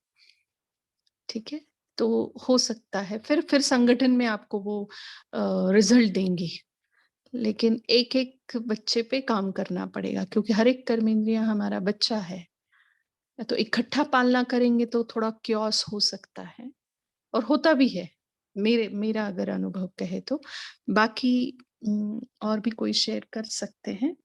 ठीक है। तो हो सकता है फिर संगठन में आपको वो रिजल्ट देंगी, लेकिन एक एक बच्चे पे काम करना पड़ेगा, क्योंकि हर एक कर्मेंद्रिया हमारा बच्चा है। तो इकट्ठा पालना करेंगे तो थोड़ा क्योस हो सकता है, और होता भी है, मेरा अगर अनुभव कहे तो। बाकी और भी कोई शेयर कर सकते हैं।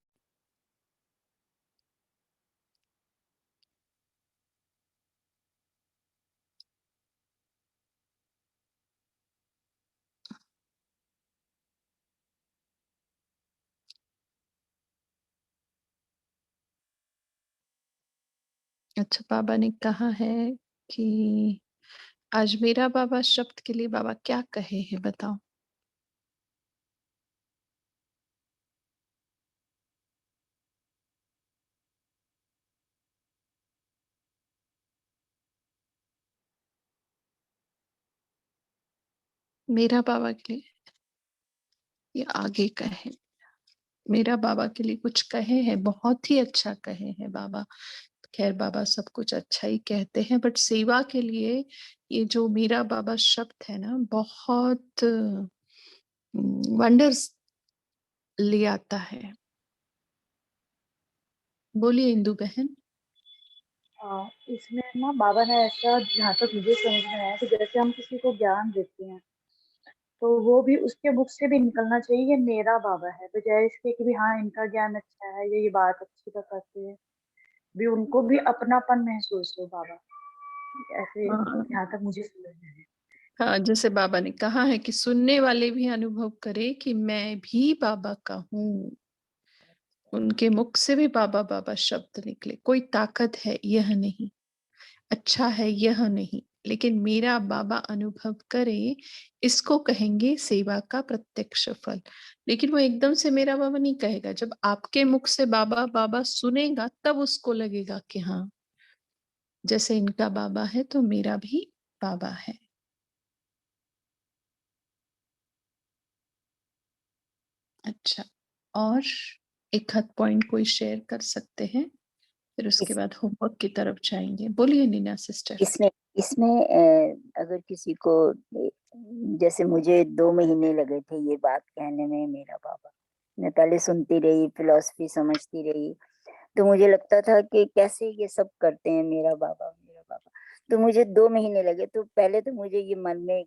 अच्छा, बाबा ने कहा है कि आज मेरा बाबा शब्द के लिए बाबा क्या कहे हैं, बताओ। मेरा बाबा के लिए ये आगे कहे, मेरा बाबा के लिए कुछ कहे हैं, बहुत ही अच्छा कहे हैं बाबा। खैर बाबा सब कुछ अच्छा ही कहते हैं, बट सेवा के लिए ये जो मेरा बाबा शब्द है ना, बहुत वंडर्स ले आता है। बोलिए इंदु बहन। इसमें ना बाबा ने ऐसा, जहाँ तक मुझे समझ में आया, कि जैसे हम किसी को ज्ञान देते हैं तो वो भी उसके मुख से भी निकलना चाहिए ये मेरा बाबा है, बजाय इसके कि भी हाँ इनका ज्ञान अच्छा है, ये बात अच्छी बताते हैं, भी उनको भी अपनापन महसूस हो बाबा, ऐसे हाँ, जहाँ तक मुझे समझ में आया। हाँ, जैसे बाबा ने कहा है कि सुनने वाले भी अनुभव करे कि मैं भी बाबा का हूँ, उनके मुख से भी बाबा बाबा शब्द निकले। कोई ताकत है यह नहीं, अच्छा है यह नहीं, लेकिन मेरा बाबा अनुभव करे, इसको कहेंगे सेवा का प्रत्यक्ष फल। लेकिन वो एकदम से मेरा बाबा नहीं कहेगा, जब आपके मुख से बाबा बाबा सुनेगा तब उसको लगेगा कि हाँ, जैसे इनका बाबा है तो मेरा भी बाबा है। अच्छा, और एक आध पॉइंट कोई शेयर कर सकते हैं, फिर उसके इस, बाद होमवर्क की तरफ जाएंगे। बोलिए नीना सिस्टर। इसमें इसमें अगर किसी को, जैसे मुझे 2 महीने लगे थे ये बात कहने में मेरा बाबा। मैं पहले सुनती रही, फिलॉसफी समझती रही, तो मुझे लगता था कि कैसे ये सब करते हैं मेरा बाबा मेरा बाबा। तो मुझे 2 महीने लगे, तो पहले तो मुझे ये मन में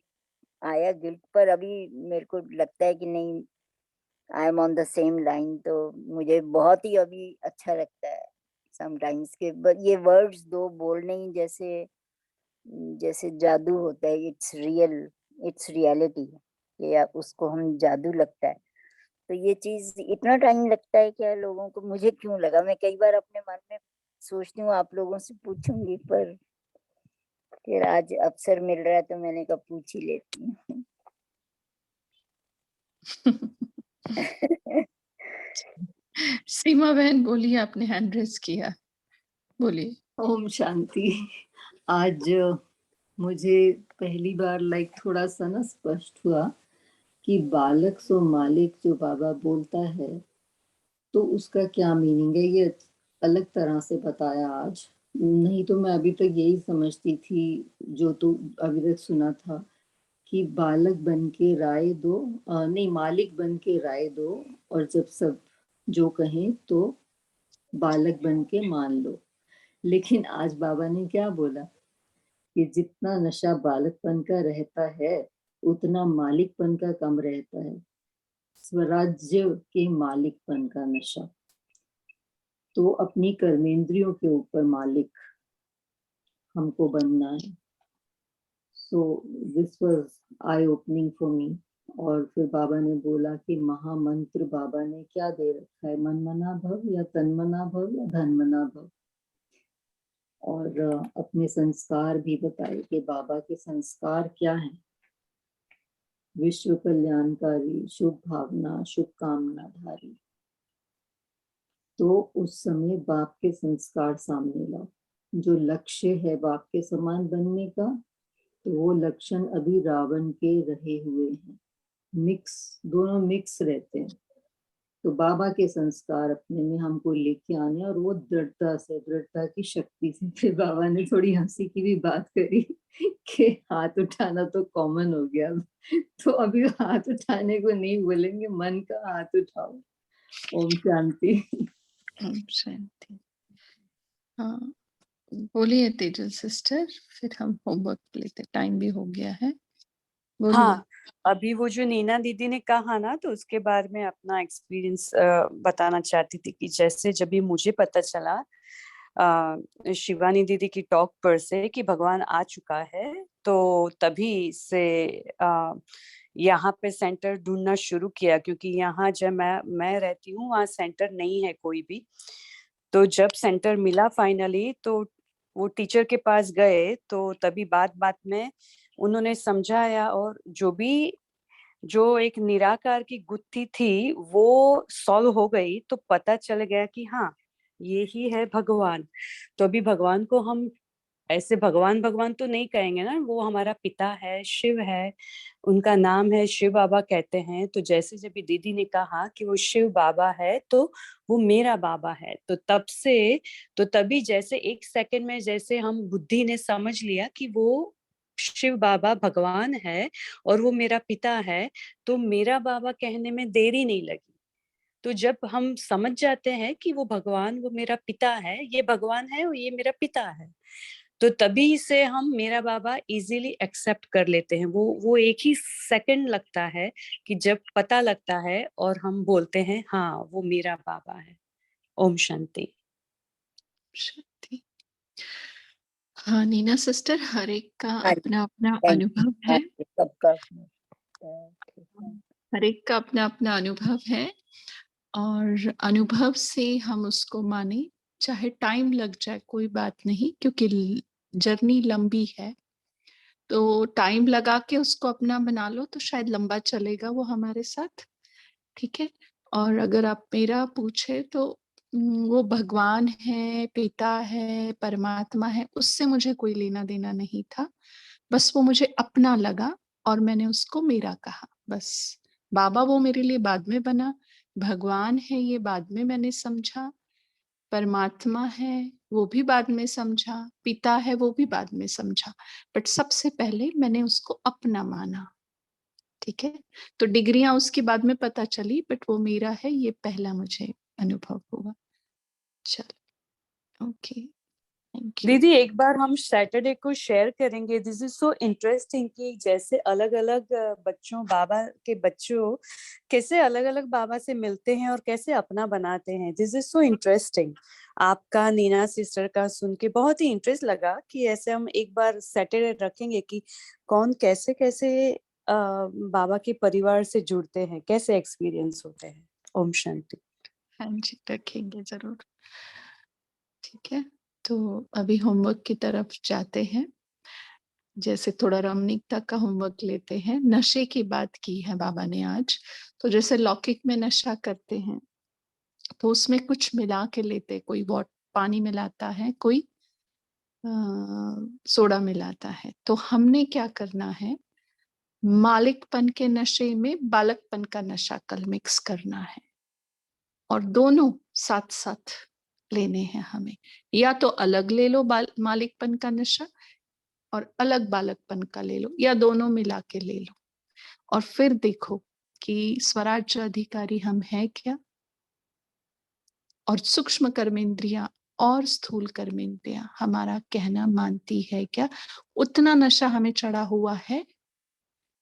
आया गिल्ट, पर अभी मेरे को लगता है कि नहीं, I am on the same line. तो मुझे बहुत ही अभी अच्छा लगता है समटाइम्स के, ये वर्ड्स दो बोलने ही जैसे जैसे जादू होता है। इट्स रियल, इट्स रियलिटी, ये उसको हम जादू लगता है। तो ये चीज इतना टाइम लगता है क्या लोगों को, मुझे क्यों लगा, मैं कई बार अपने मन में सोचती हूँ आप लोगों से पूछूंगी, पर फिर आज अवसर मिल रहा है तो मैंने कहा पूछ ही लेती हूँ। सीमा बहन बोलिए, आपने हैंड रेस किया, बोलिए। ओम शांति। आज मुझे पहली बार थोड़ा सा ना स्पष्ट हुआ कि बालक सो मालिक जो बाबा बोलता है, तो उसका क्या मीनिंग है, ये अलग तरह से बताया आज। नहीं तो मैं अभी तक यही समझती थी जो तो अभी तक सुना था कि बालक बन के राय दो, नहीं मालिक बन के राय दो, और जब सब जो कहें तो बालक बन के मान लो। लेकिन आज बाबा ने क्या बोला कि जितना नशा बालकपन का रहता है उतना मालिकपन का कम रहता है, स्वराज्य के मालिकपन का नशा। तो अपनी कर्मेंद्रियों के ऊपर मालिक हमको बनना है। So this was I opening for me. और फिर बाबा ने बोला कि महामंत्र बाबा ने क्या दे रखा है, मनमना भव या तन्मना भव या धनमना भव। और अपने संस्कार भी बताए कि बाबा के संस्कार क्या हैं। विश्व कल्याणकारी, शुभ भावना, शुभ कामना धारी। तो उस समय बाप के संस्कार सामने लाओ। जो लक्ष्य है बाप के समान बनने का, तो वो लक्षण अभी रावण के रहे हुए हैं, मिक्स, दोनों मिक्स रहते हैं। तो बाबा के संस्कार अपने में हमको लेके आने, और वो दृढ़ता से, दृढ़ता की शक्ति से। फिर बाबा ने थोड़ी हंसी की भी बात करी कि हाथ उठाना तो कॉमन हो गया, तो अभी हाथ उठाने को नहीं बोलेंगे, मन का हाथ उठाओ। ओम शांति। ओम शांति। हाँ, बोलिए तेजल सिस्टर, फिर हम होमवर्क लेते, टाइम भी हो गया है। बोलिए। हाँ, अभी वो जो नीना दीदी ने कहा ना, तो उसके बारे में अपना एक्सपीरियंस बताना चाहती थी कि जैसे जब भी मुझे पता चला शिवानी दीदी की टॉक पर से कि भगवान आ चुका है, तो तभी से यहाँ पे सेंटर ढूंढना शुरू किया, क्योंकि यहाँ जब मैं रहती हूँ वहाँ सेंटर नहीं है कोई भी। तो जब सेंटर मिला फाइनली, तो वो टीचर के पास गए, तो तभी बात में उन्होंने समझाया, और जो एक निराकार की गुत्थी थी वो सॉल्व हो गई। तो पता चल गया कि हाँ, ये ही है भगवान। तो अभी भगवान को हम ऐसे भगवान भगवान तो नहीं कहेंगे ना, वो हमारा पिता है, शिव है, उनका नाम है शिव बाबा कहते हैं। तो जैसे जब दीदी ने कहा कि वो शिव बाबा है, तो वो मेरा बाबा है, तो तब से, तो तभी जैसे एक सेकंड में जैसे हम बुद्धि ने समझ लिया कि वो शिव बाबा भगवान है और वो मेरा पिता है, तो मेरा बाबा कहने में देरी नहीं लगी। तो जब हम समझ जाते हैं कि वो भगवान, वो मेरा पिता है, ये भगवान है और ये मेरा पिता है, तो तभी से हम मेरा बाबा इजीली एक्सेप्ट कर लेते हैं। वो एक ही सेकंड लगता है कि जब पता लगता है और हम बोलते हैं हाँ, वो मेरा बाबा है। ओम शांति। शांति। हाँ नीना सिस्टर, हर एक का हाँ जी, अपना अपना थैंक यू। अनुभव हाँ है। जी, सबका अपना। ठीक है। हर एक का अपना अपना अनुभव है, और अनुभव से हम उसको माने, चाहे टाइम लग जाए कोई बात नहीं, क्योंकि जर्नी लंबी है। तो टाइम लगा के उसको अपना बना लो तो शायद लंबा चलेगा वो हमारे साथ। ठीक है। और अगर आप मेरा पूछे तो वो भगवान है, पिता है, परमात्मा है, उससे मुझे कोई लेना देना नहीं था। बस वो मुझे अपना लगा और मैंने उसको मेरा कहा, बस। बाबा वो मेरे लिए बाद में बना, भगवान है ये बाद में मैंने समझा, परमात्मा है वो भी बाद में समझा, पिता है वो भी बाद में समझा, बट सबसे पहले मैंने उसको अपना माना। ठीक है। तो डिग्रियां उसके बाद में पता चली, बट वो मेरा है ये पहला मुझे अनुभव हुआ। चलो, ओके, थैंक यू। दीदी एक बार हम सैटरडे को शेयर करेंगे। दिस इज सो इंटरेस्टिंग कि जैसे अलग अलग बच्चों, बाबा के बच्चों कैसे अलग अलग बाबा से मिलते हैं और कैसे अपना बनाते हैं। This is so interesting. आपका, नीना सिस्टर का सुन के बहुत ही इंटरेस्ट लगा कि ऐसे हम एक बार सैटरडे रखेंगे कि कौन कैसे कैसे बाबा के परिवार से जुड़ते हैं, कैसे एक्सपीरियंस होते हैं। ओम शांति। हाँ जी, रखेंगे जरूर। ठीक है, तो अभी होमवर्क की तरफ जाते हैं। जैसे थोड़ा रमणीकता का होमवर्क लेते हैं। नशे की बात की है बाबा ने आज। तो जैसे लौकिक में नशा करते हैं तो उसमें कुछ मिला के लेते, कोई पानी मिलाता है, कोई सोडा मिलाता है। तो हमने क्या करना है, मालिकपन के नशे में बालकपन का नशा कल मिक्स करना है, और दोनों साथ साथ लेने हैं हमें। या तो अलग ले लो मालिकपन का नशा और अलग बालकपन का ले लो, या दोनों मिला के ले लो, और फिर देखो कि स्वराज्य अधिकारी हम हैं क्या, और सूक्ष्म कर्मेंद्रियां और स्थूल कर्मेंद्रियां हमारा कहना मानती है क्या। उतना नशा हमें चढ़ा हुआ है,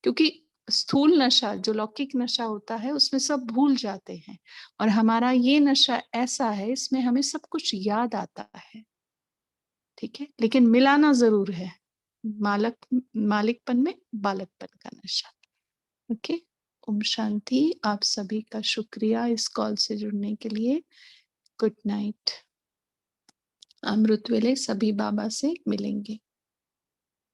क्योंकि स्थूल नशा जो लौकिक नशा होता है उसमें सब भूल जाते हैं, और हमारा ये नशा ऐसा है इसमें हमें सब कुछ याद आता है, ठीक है, लेकिन मिलाना जरूर है मालिकपन में बालकपन का नशा। ओके, ओम शांति। आप सभी का शुक्रिया इस कॉल से जुड़ने के लिए। Good night. अमृत वेले सभी बाबा से मिलेंगे।